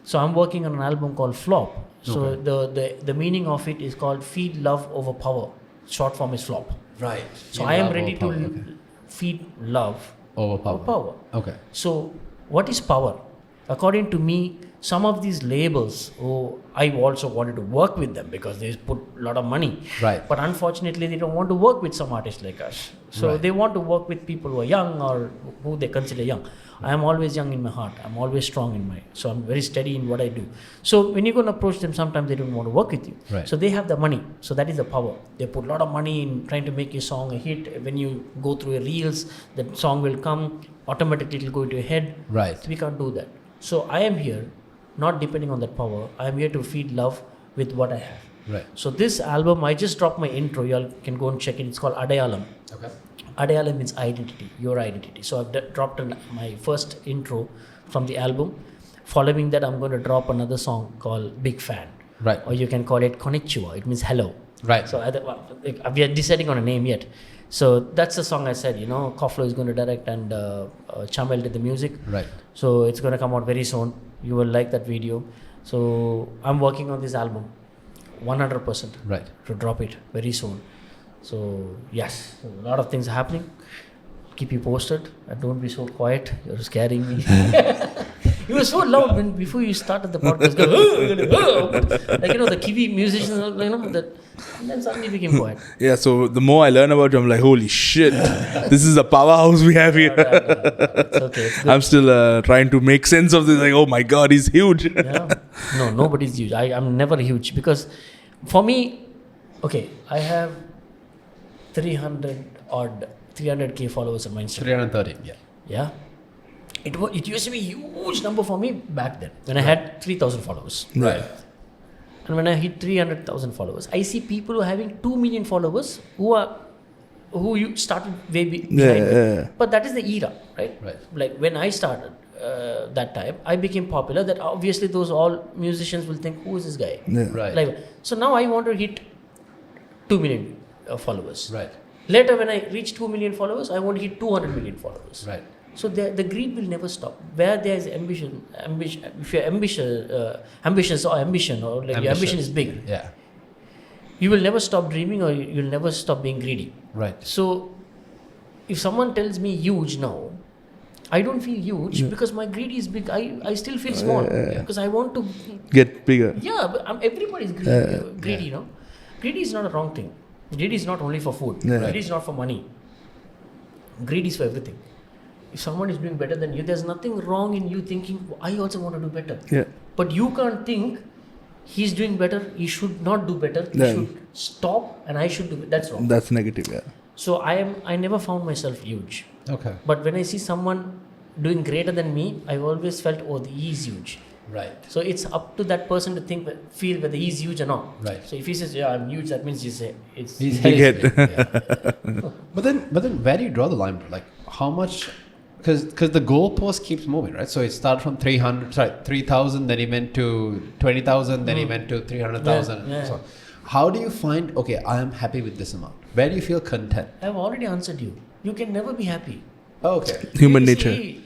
So I'm working on an album called Flop. So the meaning of it is called Feed Love Over Power. Short form is Flop. Right. So I am ready to feed love over power. Okay. So what is power? According to me, some of these labels, I also wanted to work with them because they put a lot of money. Right. But unfortunately, they don't want to work with some artists like us. So they want to work with people who are young or who they consider young. I am always young in my heart. I'm always strong so I'm very steady in what I do. So when you're going to approach them, sometimes they don't want to work with you. Right. So they have the money. So that is the power. They put a lot of money in trying to make your song a hit. When you go through your reels, the song will come, automatically it will go into your head. Right. So we can't do that. So I am here, not depending on that power. I am here to feed love with what I have. Right. So this album, I just dropped my intro. You all can go and check it. It's called Adayalam. Okay. Adayalam means identity, your identity. So I've dropped my first intro from the album. Following that, I'm going to drop another song called Big Fan. Right. Or you can call it Konnichiwa. It means hello. Right. So we are deciding on a name yet. So that's the song I said, Koflo is going to direct and Chamel did the music. Right. So it's going to come out very soon. You will like that video. So I'm working on this album 100%. Right. To drop it very soon. So yes, a lot of things are happening. Keep you posted and don't be so quiet. You're scaring me. You were so loud before you started the podcast. Like, the Kiwi musicians, that, and then suddenly became quiet. Yeah, so the more I learn about you, I'm like, holy shit, this is a powerhouse we have here. It's okay. It's good. I'm still trying to make sense of this. Like, oh my God, he's huge. Yeah. No, nobody's huge. I'm never huge because for me, I have 300k followers on my Instagram. 330. Yeah. Yeah. It used to be a huge number for me back then when I had 3,000 followers. Right. And when I hit 300,000 followers, I see people who are having 2 million followers who you started way behind me. Yeah. But that is the era, right? Right. Like when I started that time, I became popular. That obviously those all musicians will think, who is this guy? Yeah. Right. Like, so now I want to hit 2 million followers. Right. Later, when I reach 2 million followers, I want to hit 200 million followers. Right. So the greed will never stop. Where there is ambition, if you're ambitious or your ambition is big, Yeah. you will never stop dreaming or you'll never stop being greedy. Right. So if someone tells me huge now, I don't feel huge because my greed is big. I still feel small because I want to get bigger. Yeah, but everybody's greedy, Greedy is not a wrong thing. Greed is not only for food. Yeah. Greed is not for money. Greed is for everything. If someone is doing better than you, there's nothing wrong in you thinking, I also want to do better. Yeah. But you can't think he's doing better, he should not do better, he Yeah. should stop and I should do it. That's wrong. That's negative, yeah. So I never found myself huge. Okay. But when I see someone doing greater than me, I've always felt, oh, he's huge. Right. So it's up to that person to feel whether he's huge or not. Right. So if he says, yeah, I'm huge, that means he's He's Big head. yeah. But then where do you draw the line? Like how much? Because the goalpost keeps moving, right? So it started from 3,000, then he went to 20,000, then he went to 300,000. Yeah. So how do you find, okay, I am happy with this amount? Where do you feel content? I've already answered you. You can never be happy. Okay. Human You nature. see,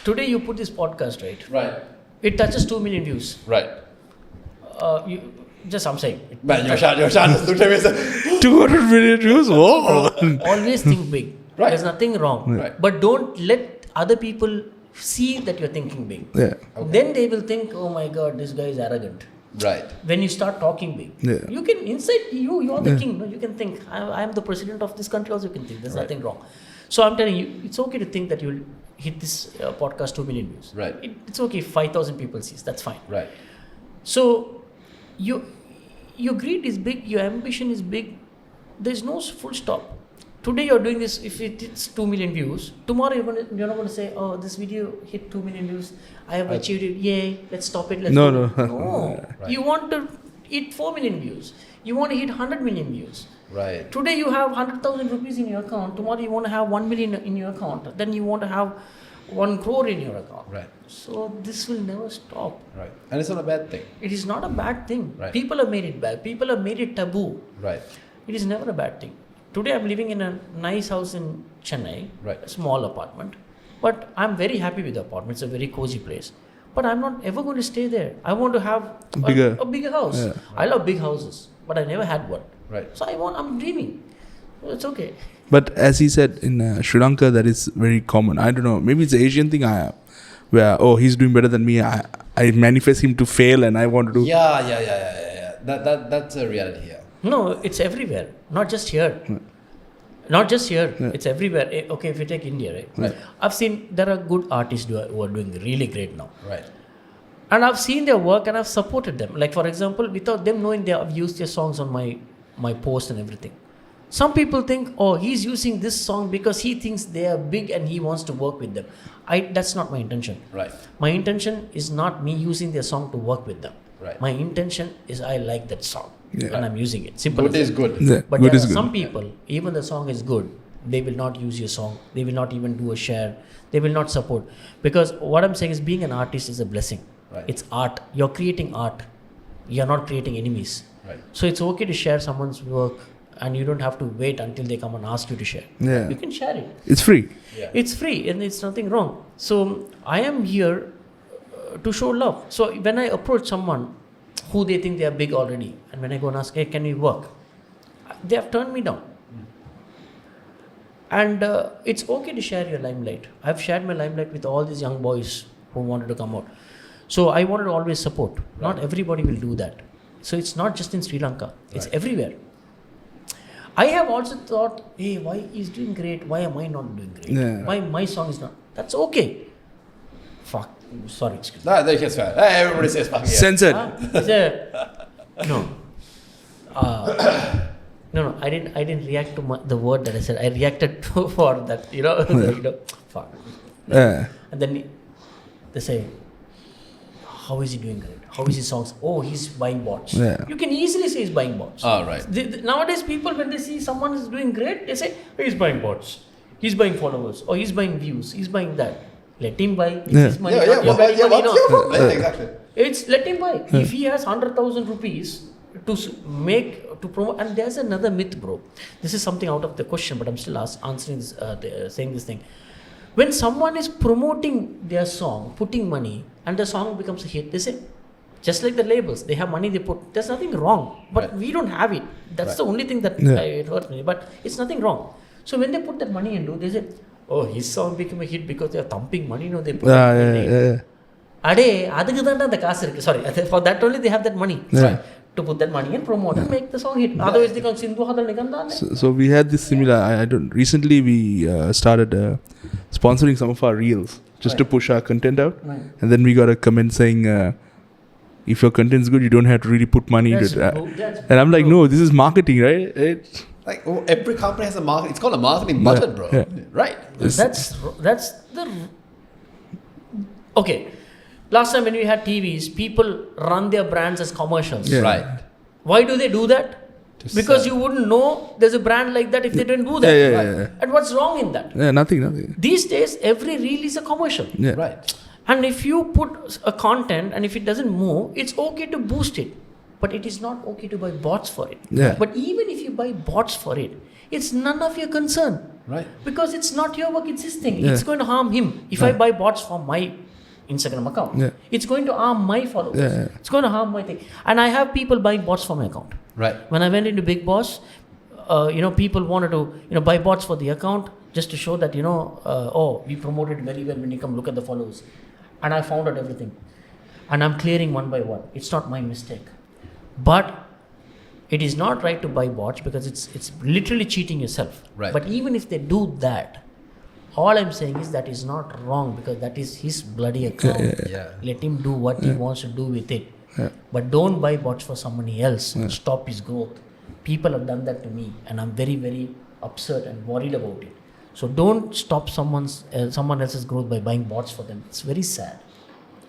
today you put this podcast, right? Right. It touches 2 million views. Right. I'm saying. Man, your shot looked at me and said, 200 million views? Whoa! Always think big. Right. There's nothing wrong. Right. But don't let other people see that you're thinking big. Yeah. Okay. Then they will think, oh my God, this guy is arrogant. right. When you start talking big, Yeah. you can, inside you're the king. No? You can think, I'm the president of this country also, you can think. There's Right. nothing wrong. So I'm telling you, it's okay to think that you'll hit this podcast 2 million views. Right. It's okay if 5,000 people sees. That's fine. Right. So your greed is big, your ambition is big. There's no full stop. Today you're doing this, if it hits 2 million views, tomorrow you're not going to say, oh, this video hit 2 million views, I have achieved it, yay, let's stop it, let's No, do no. it. No. Right. You want to hit 4 million views. You want to hit 100 million views. Right. Today you have 100,000 rupees in your account, tomorrow you want to have 1 million in your account, then you want to have 1 crore in your account. Right. So this will never stop. Right. And it's not a bad thing. It is not a bad thing. Right. People have made it bad. People have made it taboo. Right. It is never a bad thing. Today I'm living in a nice house in Chennai, Right. a small apartment. But I'm very happy with the apartment. It's a very cozy place. But I'm not ever going to stay there. I want to have a bigger house. Yeah. I love big houses, but I never had one. Right. So I'm dreaming. It's okay. But as he said, in Sri Lanka, that is very common. I don't know. Maybe it's an Asian thing where, oh, he's doing better than me. I manifest him to fail and I want to do... Yeah. That's a reality here. No, it's everywhere. Not just here. Not just here. Yeah. It's everywhere. Okay, if you take India, right? Right. I've seen there are good artists who are doing really great now. Right. And I've seen their work and I've supported them. Like, for example, without them knowing, they have used their songs on my post and everything. Some people think, oh, he's using this song because he thinks they are big and he wants to work with them. That's not my intention. Right. My intention is not me using their song to work with them. Right. My intention is I like that song Yeah. and I'm using it. Simple Good as is that. good. Yeah, But good there is are good. some people, even the song is good, they will not use your song. They will not even do a share. They will not support. Because what I'm saying is being an artist is a blessing. Right. It's art. You're creating art. You're not creating enemies. Right. So it's okay to share someone's work and you don't have to wait until they come and ask you to share. Yeah. You can share it. It's free. Yeah. It's free and it's nothing wrong. So I am here to show love. So when I approach someone who they think they are big already, and when I go and ask, hey, can we work? They have turned me down. And it's okay to share your limelight. I've shared my limelight with all these young boys who wanted to come out. So I wanted to always support. Not everybody will do that. So it's not just in Sri Lanka. It's everywhere. I have also thought, hey, why he's doing great? Why am I not doing great? Yeah. Why my song is not? That's okay. Fuck. Sorry, excuse me. No, that's fair. Hey, everybody says fuck yeah. Censored. No. No. I didn't react to the word that I said. I reacted to for that. Fuck. Yeah. And then they say, how is he doing great? How is his songs? Oh, he's buying bots. Yeah. You can easily say he's buying bots. Oh, right. Nowadays, people, when they see someone is doing great, they say, he's buying bots. He's buying followers. Or he's buying views. He's buying that. Let him buy. It's his money. Yeah, not your money, no. Yeah, exactly. It's let him buy. If he has 100,000 rupees to promote, and there's another myth, bro. This is something out of the question, but I'm still answering this, saying this thing. When someone is promoting their song, putting money, and the song becomes a hit, they say, just like the labels, they have money they put. There's nothing wrong, but Right. we don't have it. That's Right. the only thing that it hurts me. But it's nothing wrong. So when they put that money into, they say, oh, his song became a hit because they are thumping money. No, they put Yeah. Sorry, for that only they have that money. Yeah. To put that money and promote and make the song hit. Otherwise they can Sindhu Hadal Nigandane. So we had this similar. I don't. Recently, we started sponsoring some of our reels just to push our content out, Right. and then we got a comment saying, if your content's good, you don't have to really put money into it. And I'm like, no, this is marketing, right? It's Like every company has a market. It's called a marketing budget, bro. Yeah. Right. That's the okay. Last time when we had TVs, people run their brands as commercials. Yeah. Right. Why do they do that? Because you wouldn't know there's a brand like that if they didn't do that. Yeah. And what's wrong in that? Yeah, nothing. These days, every reel is a commercial. Yeah. Right. And if you put a content and if it doesn't move, it's okay to boost it. But it is not okay to buy bots for it. Yeah. But even if you buy bots for it, it's none of your concern. Right. Because it's not your work, it's his thing. Yeah. It's going to harm him. If I buy bots for my Instagram account, Yeah. it's going to harm my followers. Yeah. It's going to harm my thing. And I have people buying bots for my account. Right. When I went into Big Boss, people wanted to, buy bots for the account just to show that, we promoted very well when you come look at the followers. And I found out everything. And I'm clearing one by one. It's not my mistake. But it is not right to buy bots because it's literally cheating yourself. Right. But even if they do that, all I'm saying is that is not wrong because that is his bloody account. Yeah. Let him do what he wants to do with it. Yeah. But don't buy bots for somebody else. Stop his growth. People have done that to me and I'm very, very upset and worried about it. So don't stop someone else's growth by buying bots for them. It's very sad.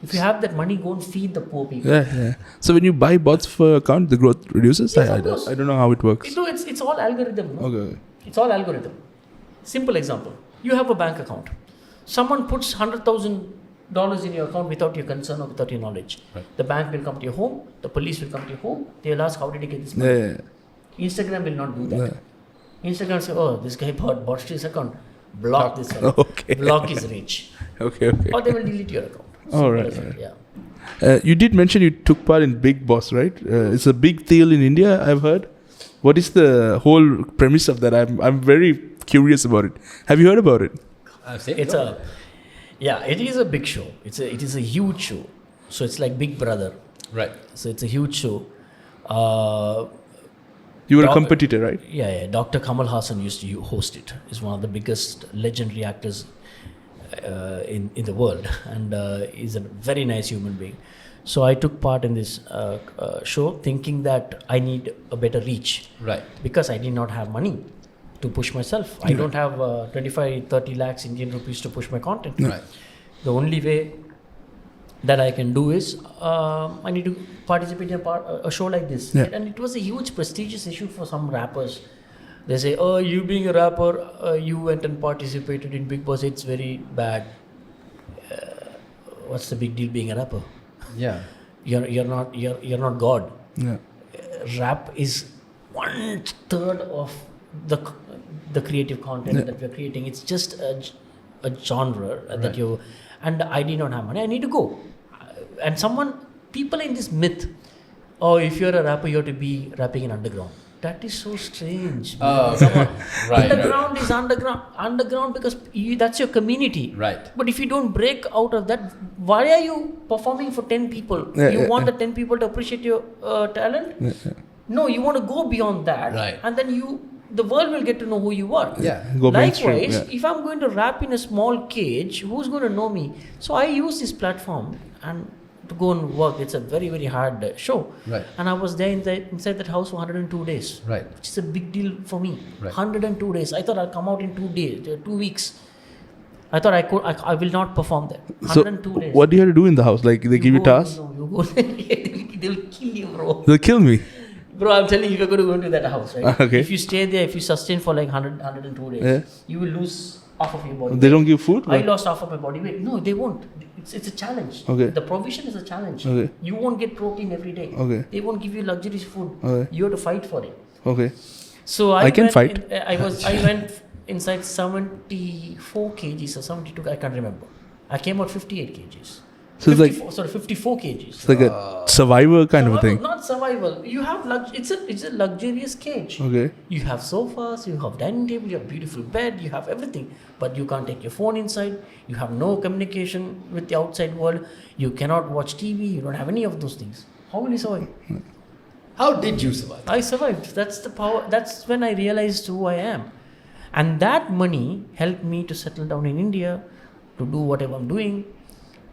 If you have that money, go and feed the poor people. Yeah. So when you buy bots for account, the growth reduces? Yes, I of course. don't know how it works. It's all algorithm. No? Okay. It's all algorithm. Simple example. You have a bank account. Someone puts $100,000 in your account without your concern or without your knowledge. Right. The bank will come to your home. The police will come to your home. They will ask, how did you get this money? Yeah. Instagram will not do that. Yeah. Instagram say, oh, this guy bought his account. Block this one. Okay. Block his reach. Okay. Or they will delete your account. All Simple right, as that, right. Yeah. You did mention you took part in Big Boss, right? It's a big deal in India, I've heard. What is the whole premise of that? I'm very curious about it. Have you heard about it? I've seen It is a big show. It is a huge show. So it's like Big Brother. Right. So it's a huge show. You were a competitor, right? Yeah. Dr. Kamal Hassan used to host it. He's one of the biggest legendary actors in the world, and he's a very nice human being. So I took part in this show, thinking that I need a better reach, Right. because I did not have money to push myself. I don't have 25-30 lakhs Indian rupees to push my content. Right. The only way that I can do is I need to participate in a show like this. Yeah. And it was a huge prestigious issue for some rappers. They say, oh, you being a rapper, you went and participated in Big Boss, it's very bad. What's the big deal being a rapper? Yeah. You're not God. Yeah. Rap is 1/3 of the creative content that we're creating. It's just a genre that you, and I did not have money. I need to go. And people in this myth, oh, if you're a rapper, you have to be rapping in underground. That is so strange. Right. Underground is underground because that's your community. Right. But if you don't break out of that, why are you performing for 10 people? You want the 10 people to appreciate your talent? No, you want to go beyond that. Right. And then the world will get to know who you are. Yeah. Go mainstream, Likewise, if I'm going to rap in a small cage, who's going to know me? So I use this platform and to go and work. It's a very, very hard show. Right. And I was there inside that house for 102 days. Right. Which is a big deal for me. Right. 102 days. I thought I'll come out in 2 weeks. I thought I will not perform there. 102 days. What do you have to do in the house? Like they give you tasks? No, you go they'll kill you, bro. They'll kill me. Bro, I'm telling you, you're going to go into that house, right? Okay. If you stay there, if you sustain for like 102 days, you will lose half of your body They weight. don't give food? I lost half of my body weight. No, they won't. It's a challenge. Okay. The provision is a challenge. Okay. You won't get protein every day. Okay. They won't give you luxurious food. Okay. You have to fight for it. Okay. So I can fight. I went inside 74 kgs or 72. I can't remember. I came out 58 kgs. So it's like 54 kgs. it's like a survivor kind of a thing. Not survival. You have it's a luxurious cage. Okay. You have sofas, you have dining table, you have beautiful bed, you have everything. But you can't take your phone inside. You have no communication with the outside world. You cannot watch TV. You don't have any of those things. How will you survive? How did you survive? I survived. That's the power. That's when I realized who I am. And that money helped me to settle down in India, to do whatever I'm doing.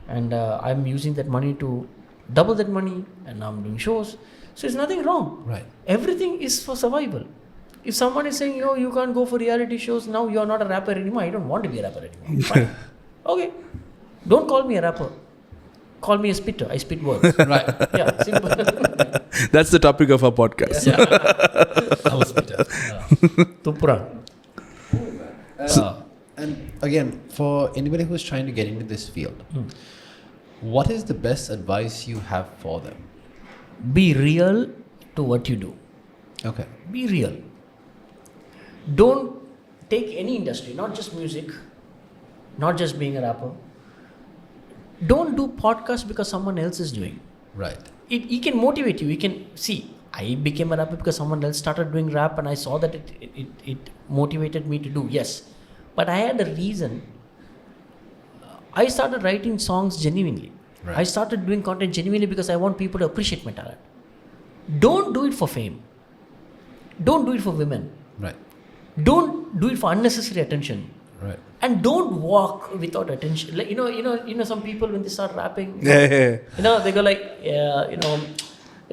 And I'm using that money to double that money, and now I'm doing shows. So it's nothing wrong. Right. Everything is for survival. If someone is saying, you can't go for reality shows, now you're not a rapper anymore, I don't want to be a rapper anymore. Fine. Okay. Don't call me a rapper. Call me a spitter. I spit words. Right. Yeah, simple. That's the topic of our podcast. I was bitter. Tupura. And again, for anybody who's trying to get into this field, what is the best advice you have for them? Be real to what you do. Okay. Be real. Don't take any industry, not just music, not just being a rapper. Don't do podcasts because someone else is doing. Right. It can motivate you. You can see, I became a rapper because someone else started doing rap and I saw that it motivated me to do. Yes. But I had a reason. I started writing songs genuinely. Right. I started doing content genuinely because I want people to appreciate my talent. Don't do it for fame. Don't do it for women. Right. Don't do it for unnecessary attention. Right. And don't walk without attention. Like, you know, some people when they start rapping, Yeah. they go like,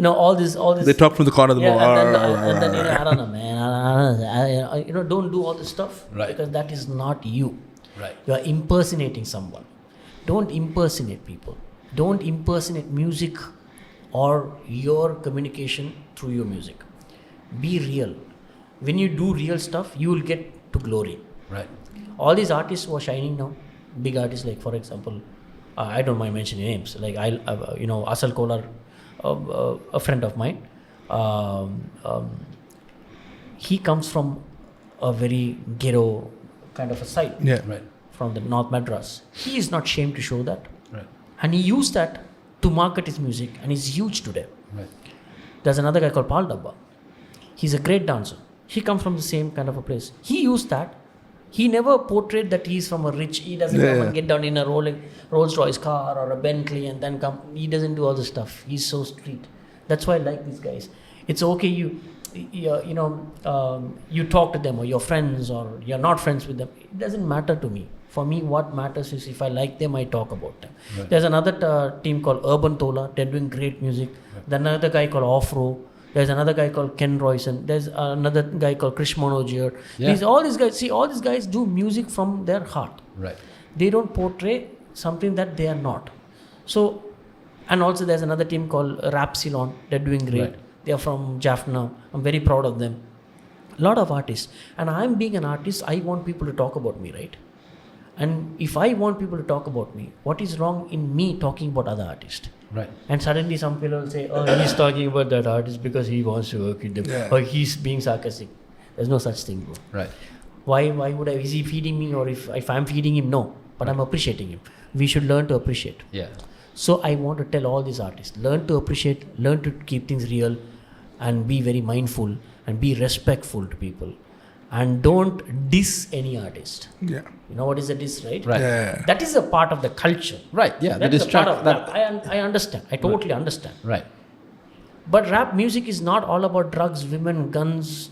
all this. They talk from the corner of the mouth. And then I don't know, man. Don't do all this stuff. Right. Because that is not you. Right. You are impersonating someone. Don't impersonate people. Don't impersonate music or your communication through your music. Be real. When you do real stuff, you will get to glory. Right. All these artists who are shining now, big artists like, for example, I don't mind mentioning names, like Asal Kolar, a friend of mine, he comes from a very ghetto kind of a side, Yeah. Right. from the North Madras. He is not ashamed to show that, Right. and he used that to market his music, and he's huge today. Right. There's another guy called Pal Dabba. He's a great dancer. He comes from the same kind of a place. He used that. He never portrayed that he's from a rich. He doesn't come and get down in a Rolls Royce car or a Bentley and then come. He doesn't do all this stuff. He's so street. That's why I like these guys. It's okay. You talk to them or your friends or you're not friends with them. It doesn't matter to me. For me, what matters is if I like them, I talk about them. Right. There's another team called Urban Tola. They're doing great music. Then another guy called Offro. There's another guy called Ken Royson. There's another guy called Krish Manoj. Yeah. All these guys do music from their heart. Right. They don't portray something that they are not. So, and also there's another team called Rapsilon. They're doing great. Right. They're from Jaffna. I'm very proud of them. A lot of artists. And I'm being an artist, I want people to talk about me, right? And if I want people to talk about me, what is wrong in me talking about other artists? Right. And suddenly some people will say, he's talking about that artist because he wants to work with them. Yeah. Or he's being sarcastic. There's no such thing, bro. Right. Why would I? Is he feeding me? Or if I'm feeding him, no. But I'm appreciating him. We should learn to appreciate. Yeah. So I want to tell all these artists, learn to appreciate, learn to keep things real and be very mindful and be respectful to people. And don't diss any artist. Yeah. You know what is a diss, right? Right. Yeah. That is a part of the culture. Right. Yeah. That's a part of that. that. I understand. I totally understand. Right. But rap music is not all about drugs, women, guns,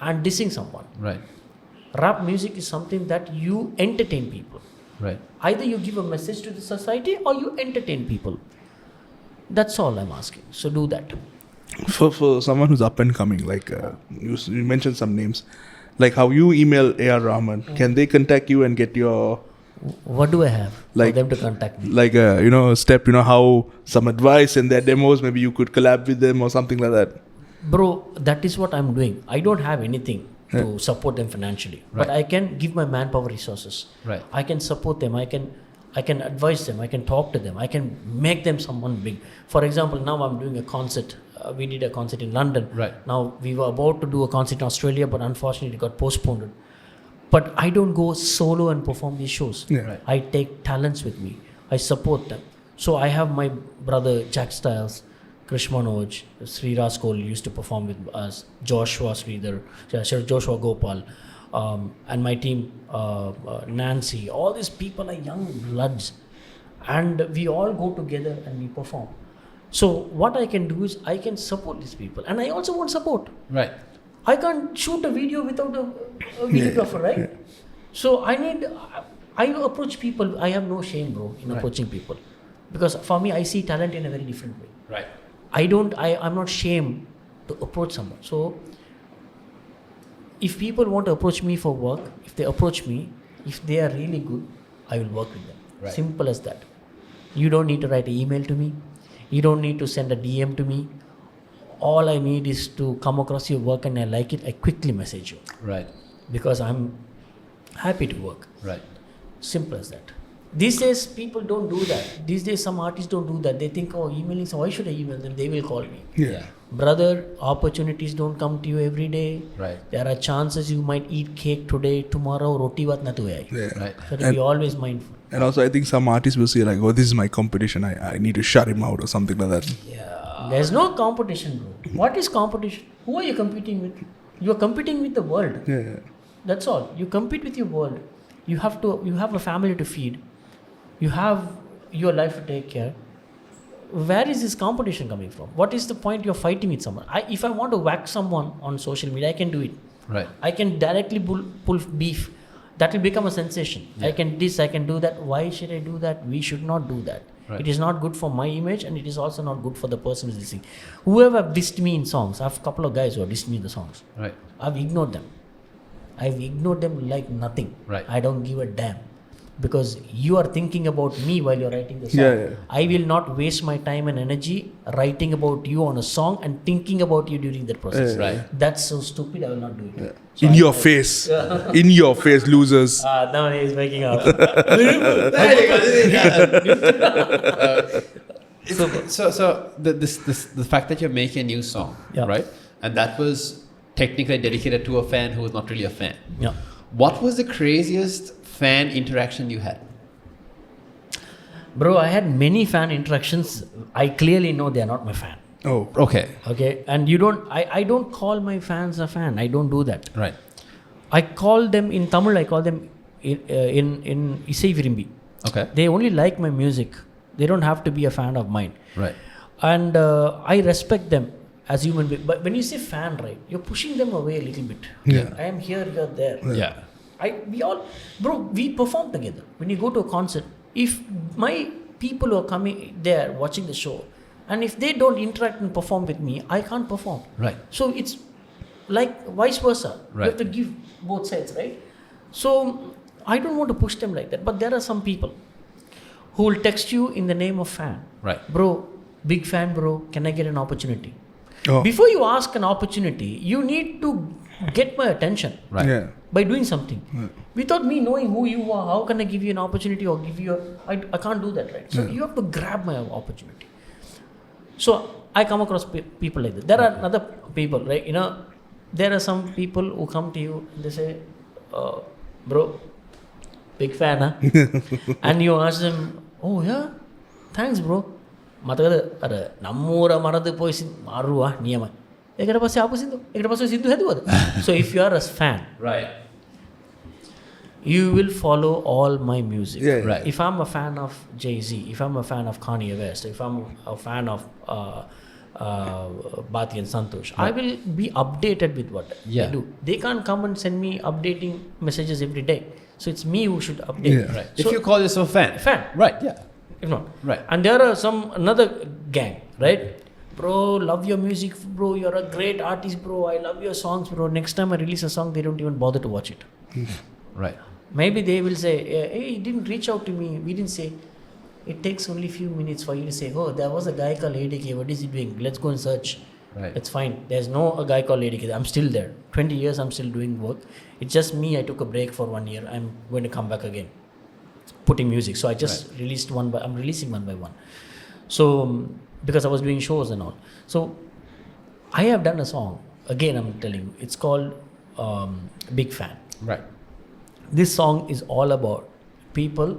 and dissing someone. Right. Rap music is something that you entertain people. Right. Either you give a message to the society or you entertain people. That's all I'm asking. So do that. For someone who's up and coming, like you mentioned some names, like how you email A.R. Rahman, can they contact you and get your What do I have Like- for them to contact me? like step, how some advice in their demos, maybe you could collab with them or something like that? Bro, that is what I'm doing. I don't have anything to support them financially. But Right. I can give my manpower resources. Right. I can support them. I can advise them. I can talk to them. I can make them someone big. For example, now I'm doing a concert. We did a concert in London. Right. Now we were about to do a concert in Australia, but unfortunately it got postponed. But I don't go solo and perform these shows. Yeah. Right. I take talents with me. I support them. So I have my brother Jack Styles, Krish Manoj, Sri Raskol used to perform with us, Joshua Sridhar, Joshua Gopal, and my team, Nancy. All these people are young bloods, and we all go together and we perform. So what I can do is I can support these people, and I also want support. Right. I can't shoot a video without a videographer, right? So I approach people. I have no shame, bro, in Right. approaching people. Because for me, I see talent in a very different way. Right. I'm not ashamed to approach someone. So if people want to approach me for work, if they approach me, if they are really good, I will work with them. Right. Simple as that. You don't need to write an email to me. You don't need to send a DM to me. All I need is to come across your work and I like it, I quickly message you. Right. Because I'm happy to work. Right. Simple as that. These days, people don't do that. These days, some artists don't do that. They think, oh, emailing, so why should I email them? They will call me. Yeah. Brother, opportunities don't come to you every day. Right. There are chances you might eat cake today, tomorrow, roti vat na tu hai. Yeah. Right. So to be always mindful. And also, I think some artists will say like, "Oh, this is my competition. I need to shut him out or something like that." Yeah. There's no competition, bro. What is competition? Who are you competing with? You are competing with the world. Yeah. That's all. You compete with your world. You have a family to feed. You have your life to take care. Where is this competition coming from? What is the point you're fighting with someone? If I want to whack someone on social media, I can do it. Right. I can directly pull beef. That will become a sensation. Yeah. I can do that. Why should I do that? We should not do that. Right. It is not good for my image and it is also not good for the person who is listening. Whoever dissed me in songs, I have a couple of guys who have dissed me in the songs. Right. I've ignored them. I've ignored them like nothing. Right. I don't give a damn. Because you are thinking about me while you're writing the song. Yeah. I will not waste my time and energy writing about you on a song and thinking about you during that process. Right. That's so stupid, I will not do it. Yeah. So In your face. In your face, losers. Now he is waking up. So the fact that you're making a new song, Yeah. right? And that was technically dedicated to a fan who was not really a fan. Yeah. What was the craziest fan interaction you had? Bro, I had many fan interactions. I clearly know they are not my fan. Oh. Okay. Okay. And I don't call my fans a fan. I don't do that. Right. I call them in Tamil, I call them in Isai Virimbi. Okay. They only like my music. They don't have to be a fan of mine. Right. And I respect them as human beings. But when you say fan, right, you're pushing them away a little bit. Yeah. I am here, you're there. Yeah. We perform together. When you go to a concert, if my people who are coming there watching the show, and if they don't interact and perform with me, I can't perform. Right. So it's like vice versa. Right. You have to give both sides, right? So I don't want to push them like that. But there are some people who will text you in the name of fan. Right. Bro, big fan, bro, can I get an opportunity? Oh. Before you ask an opportunity, you need to get my attention. Right. Yeah. By doing something. Without me knowing who you are, how can I give you an opportunity or give you I can't do that, right? So you have to grab my opportunity. So I come across people like that. There are other people, right? You know, there are some people who come to you and they say, bro, big fan, huh? And you ask them, oh yeah, thanks bro. මතකද අර නම්මෝර මරද පොයි මාරුවා නියම. ඒකට පස්සේ ආපු සින්දු. ඒකට පස්සේ සින්දු හැදුවද? So if you are a fan, Right. you will follow all my music. Yeah. Right. If I'm a fan of Jay-Z, if I'm a fan of Kanye West, if I'm a fan of Bhati and Santosh, I will be updated with what Yeah. they do. They can't come and send me updating messages every day. So it's me who should update. Yeah. Right. So, If you call yourself a fan. fan. Right. Yeah. If not. Right. And there are another gang, right? Bro, love your music, bro. You're a great artist, bro. I love your songs, bro. Next time I release a song, they don't even bother to watch it. Right. Maybe they will say, hey, he didn't reach out to me. We didn't say. It takes only a few minutes for you to say, oh, there was a guy called ADK. What is he doing? Let's go and search. Right. It's fine. There's a guy called ADK. I'm still there. 20 years, I'm still doing work. It's just me. I took a break for 1 year. I'm going to come back again. Putting music. So I just released I'm releasing one by one. So, because I was doing shows and all. So, I have done a song. Again, I'm telling you. It's called Big Fan. Right. This song is all about people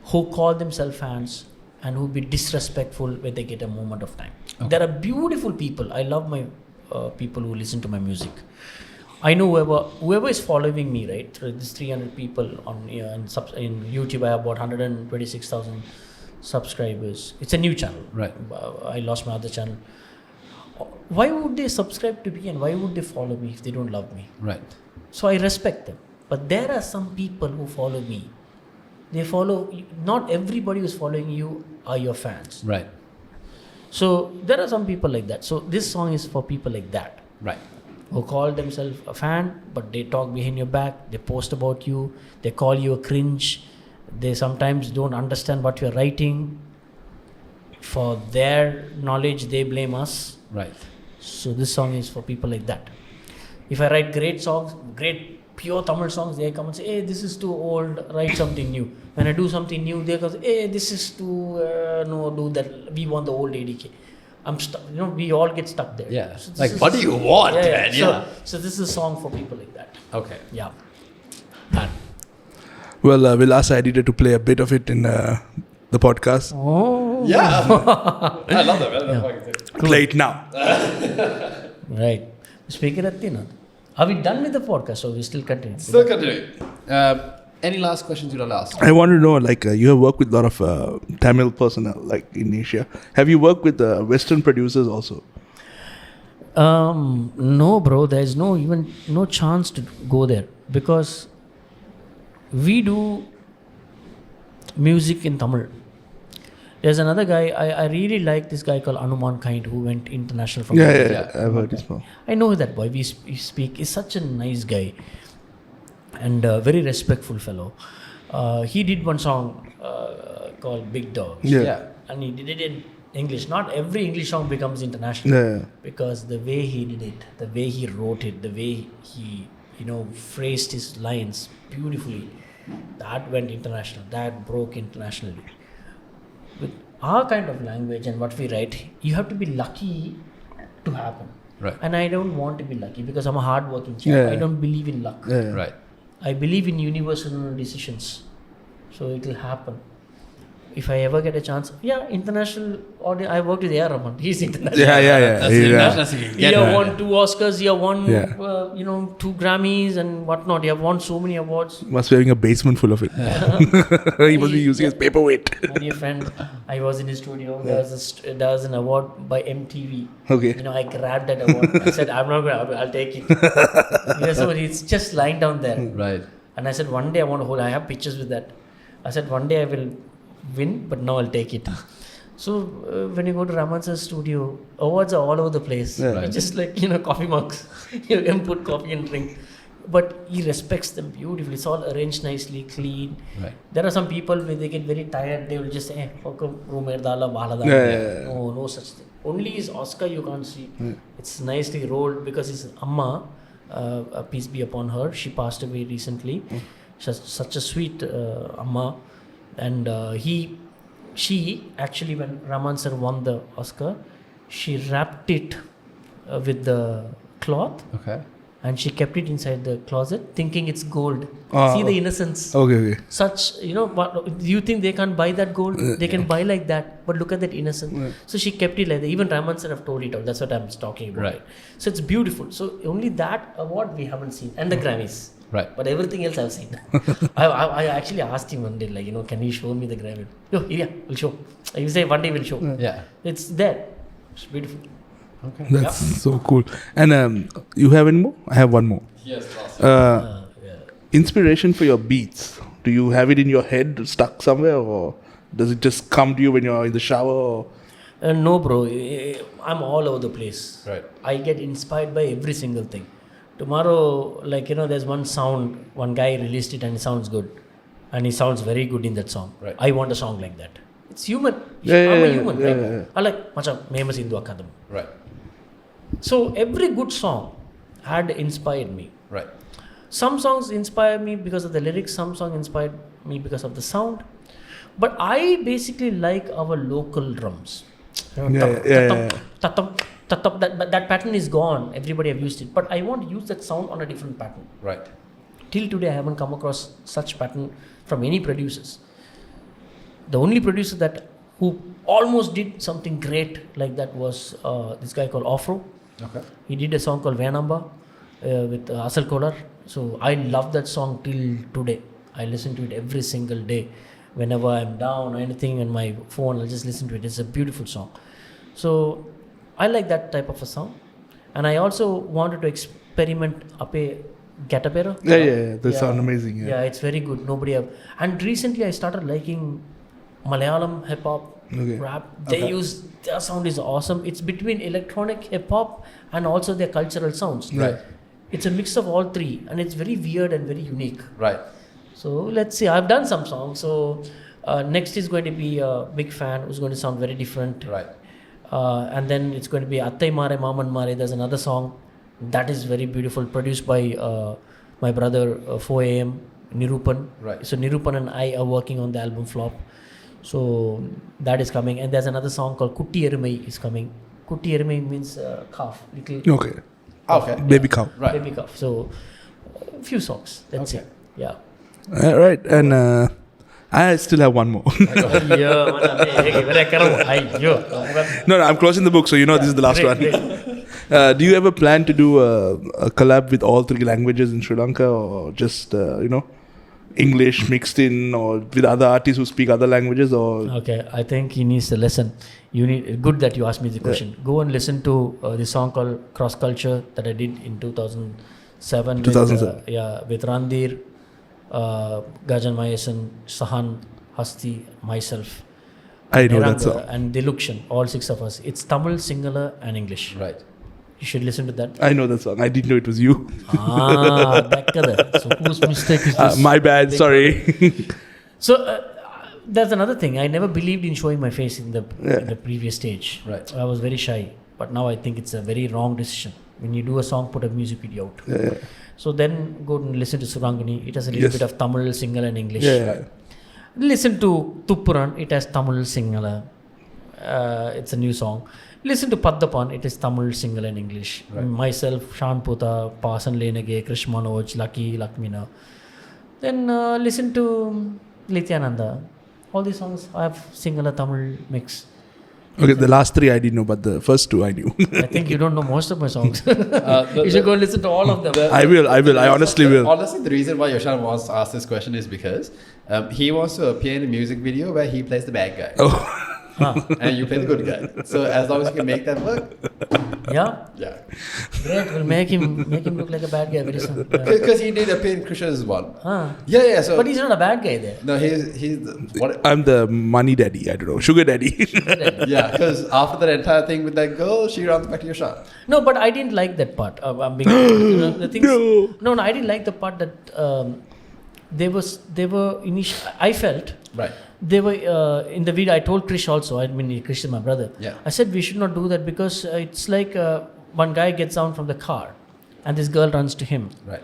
who call themselves fans and who be disrespectful when they get a moment of time. Okay. There are beautiful people. I love my people who listen to my music. I know whoever is following me, right? There's 300 people in YouTube. I have about 126,000 subscribers. It's a new channel. Right. I lost my other channel. Why would they subscribe to me and why would they follow me if they don't love me? Right. So I respect them. But there are some people who follow me. they follow. Not everybody who's following you are your fans. Right. So there are some people like that. So this song is for people like that. Right. Who call themselves a fan, but they talk behind your back. They post about you. They call you a cringe. They sometimes don't understand what you're writing. For their knowledge, they blame us. Right. So this song is for people like that. If I write great songs, great pure Tamil songs, they come and say, hey, this is too old, write something new. When I do something new, they go, hey, this is too, no, do that. We want the old ADK. I'm stuck. We all get stuck there. Yeah. So Like, what do you want, man? Yeah. So this is a song for people like that. Okay. Yeah. Well, we'll ask our editor to play a bit of it in the podcast. Oh. Yeah. I love that. Play it now. Right. Speaker at Tina. Are we done with the podcast or we still continue? Still continuing. Any last questions you'd like to ask? I want to know, like, you have worked with a lot of Tamil personnel, like in Asia. Have you worked with Western producers also? No, bro. There's no chance to go there because we do music in Tamil. There's another guy, I really like this guy called Anuman Kind who went international from Yeah, I've heard this one. I know that boy. We speak. He's such a nice guy and a very respectful fellow. He did one song called Big Dogs. Yeah. And he did it in English. Not every English song becomes international. Yeah. Because the way he did it, the way he wrote it, the way he, phrased his lines beautifully, that went international. That broke internationally. With our kind of language and what we write, you have to be lucky to happen. Right. And I don't want to be lucky because I'm a hard-working child. Yeah. I don't believe in luck. Yeah. Right. I believe in universal decisions. So it will happen. If I ever get a chance, international audience. I worked with A.R. Rahman. He's international. Yeah. That's the international singing. He have won 2 Oscars. He have won, Yeah. 2 Grammys and whatnot. He have won so many awards. Must be having a basement full of it. He must be using his paperweight. My dear friend, I was in his studio. There was an award by MTV. Okay. I grabbed that award. I said, I'm not going to, I'll take it. So it's just lying down there. Right. And I said, one day I want to hold, I have pictures with that. I said, one day I will win, but now I'll take it. So when you go to Raman's studio, awards are all over the place. Yeah. Right. It's just like, coffee mugs. You can put coffee and drink. But he respects them beautifully. It's all arranged nicely, clean. Right. There are some people when they get very tired, they will just say, Yeah. No such thing. Only his Oscar you can't see. It's nicely rolled because his Amma, peace be upon her, she passed away recently. She's such a sweet Amma. And she actually, when Raman sir won the Oscar, she wrapped it with the cloth. Okay. And she kept it inside the closet thinking it's gold. Oh. See the innocence. Okay. Such, what, do you think they can't buy that gold? They can buy like that. But look at that innocence. So she kept it like that. Even Raman sir have told it out. That's what I'm talking about. Right. So it's beautiful. So only that award we haven't seen. And the Grammys. Right. But everything else I've seen. I actually asked him one day, like, can you show me the Grammy? No, yeah, we'll show. You say one day we'll show. Yeah. It's there. It's beautiful. Okay. That's so cool. And you have any more? I have one more. Yes. Awesome. Inspiration for your beats. Do you have it in your head stuck somewhere, or does it just come to you when you're in the shower? Or? No, bro. I'm all over the place. Right. I get inspired by every single thing. Tomorrow, there's one sound, one guy released it and it sounds good. And he sounds very good in that song. Right. I want a song like that. It's human. I'm Yeah, a human, right? yeah. I like, Memas Hindu Akadam. Right. So every good song had inspired me. Right. Some songs inspire me because of the lyrics, some songs inspired me because of the sound. But I basically like our local drums. That pattern is gone. Everybody have used it. But I want to use that sound on a different pattern. Right. Till today, I haven't come across such pattern from any producers. The only producer who almost did something great like that was this guy called Afro. Okay. He did a song called Venamba with Asal Kolar. So I love that song till today. I listen to it every single day. Whenever I'm down or anything on my phone, I'll just listen to it. It's a beautiful song. So I like that type of a song. And I also wanted to experiment Gatapero. Yeah. They sound amazing. Yeah, it's very good. And recently I started liking Malayalam hip hop, rap. Their sound is awesome. It's between electronic hip hop and also their cultural sounds. Right. It's a mix of all three, and it's very weird and very unique. Right. So let's see. I've done some songs. So next is going to be a big fan who's going to sound very different. Right. And then it's going to be Attai Mare Maman Mare. There's another song that is very beautiful, produced by my brother 4 AM Nirupan. Right. So Nirupan and I are working on the album Flop. So that is coming, and there's another song called Kutti Erumai is coming. Kutti Erumai means calf, little. Okay. Okay. Baby cow. Right. Baby calf. So a few songs. That's it. Yeah. All right. And I still have one more. No, I'm closing the book, so this is the last one. Do you ever plan to do a collab with all three languages in Sri Lanka, or just English mixed in, or with other artists who speak other languages? Or Okay, I think he needs to listen. Good that you asked me the question. Go and listen to the song called Cross Culture that I did in 2007. 2007. With Randir, Gajan Mayesan, Sahan, Hasti, myself. I know Niranga, that song. And Dilukshan, all 6 of us. It's Tamil, Sinhala and English. Right. You should listen to that. I know that song. I didn't know it was you. So whose mistake is this? My bad. Sorry. So that's another thing. I never believed in showing my face in the previous stage. Right. I was very shy. But now I think it's a very wrong decision. When you do a song, put a music video out. Yeah. So then go and listen to Surangani. It has a little bit of Tamil, Sinhala and English. Yeah. Listen to Tuppuran. It has Tamil, Sinhala. It's a new song. Listen to Paddapan. It is Tamil, Sinhala and English. Right. Myself, Shan Puta, Pasan Lenage, Krish Manoj, Lucky, Lakmina. Then listen to Lityananda. All these songs have Sinhala, Tamil mix. Okay, the last 3 I didn't know, but the first 2 I knew. I think you don't know most of my songs. You should go and listen to all of them. I will. I honestly will. Honestly, the reason why Yoshan wants to ask this question is because he wants to appear in a music video where he plays the bad guy. Oh. And you play the good guy. So as long as you can make that work. Yeah? Yeah. Great. We'll make him look like a bad guy very soon. Because he did appear in Krishna's one. Huh. Yeah. So, But he's not a bad guy there. no, he's what? I'm the money daddy. I don't know. Sugar daddy. Yeah, because after that entire thing with that girl, she runs back to Yoshan. No, but I didn't like that part. I'm being, the things, no, I didn't like the part that they were initial. I felt Right. they were in the video. I told Krish also. I mean, Krish is my brother. Yeah. I said we should not do that because it's like one guy gets down from the car, and this girl runs to him, Right.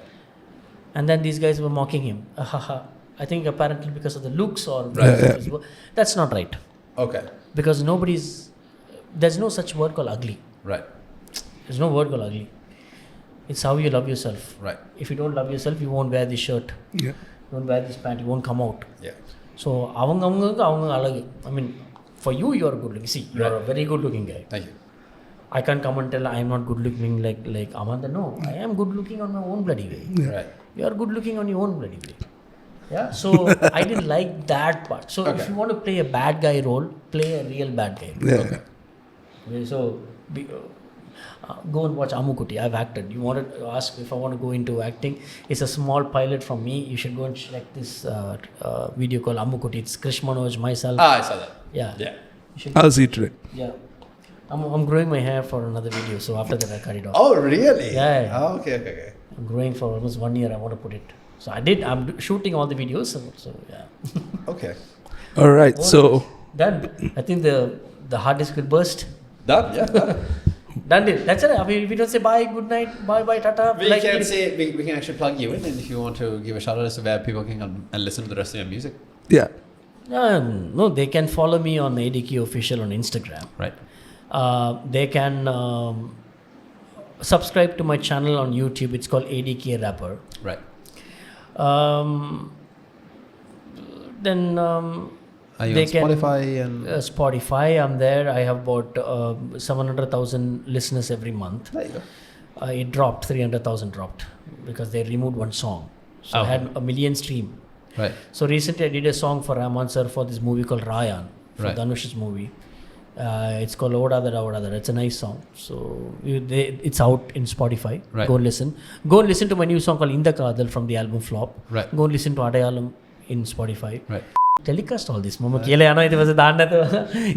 and then these guys were mocking him. I think apparently because of the looks or Right. that's not right. Okay. Because there's no such word called ugly. Right. There's no word called ugly. It's how you love yourself. Right. If you don't love yourself, you won't wear this shirt. Yeah. You won't wear this pant. You won't come out. Yeah. So, I mean, for you, you're good looking. See, you're a very good looking guy. Thank you. I can't come and tell I'm not good looking like Amanda. No, I am good looking on my own bloody way. Right. You are good looking on your own bloody way. Yeah. So I didn't like that part. So if you want to play a bad guy role, play a real bad guy. Yeah. Okay, so go and watch Ammukutti. I've acted. You wanted to ask if I want to go into acting. It's a small pilot from me. You should go and check this video called Ammukutti. It's Krish Manoj, myself. I saw that. Yeah. Yeah. You should, I'll see it today. yeah. I'm growing my hair for another video. So after that, I cut it off. Oh, really? Yeah. Oh, okay. I'm growing for almost 1 year. I want to put it. So I'm shooting all the videos. So yeah. Okay. All right. So Done. I think the hard disk will burst. Done? Yeah. Done it. That's it. I mean, we don't say bye, good night, bye, tata. We can say we can actually plug you in, and if you want to give a shout out as to where people can come and listen to the rest of your music. yeah. No, they can follow me on ADK official on Instagram. Right. They can subscribe to my channel on YouTube. It's called ADK Rapper. Right. Then Are you they on can Spotify and Spotify. I'm there. I have about 700,000 listeners every month. there you go. It dropped. 300,000 dropped because they removed one song. So I had 1 million stream. Right. So recently I did a song for Rahman sir for this movie called Rayan, for Right. Dhanush's movie. It's called Oda Dara. It's a nice song. So it's out in Spotify. Right. Go and listen. Go and listen to my new song called Inda Kadal from the album Flop. Right. Go and listen to Adayalam in Spotify. Right. Telecast all this. Mama kele ano ito was daan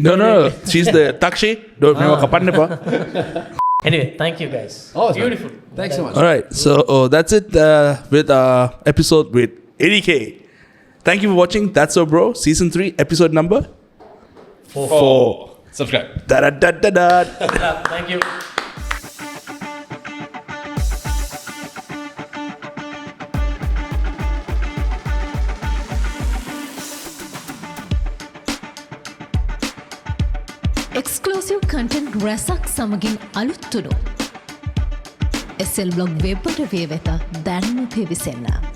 No. She's the Takshi. Don't know kapan pa. Anyway, thank you guys. Oh, it's beautiful. Thanks so much. All right. So that's it with our episode with ADK. Thank you for watching. That's So Bro, Season 3, episode number 4. Subscribe. Da-da-da-da-da. Thank you. Exclusive content රැසක් සමගින් අලුත් තුඩු. SLvlog web අඩවිය වෙත දැන්ම පිවිසෙන්න.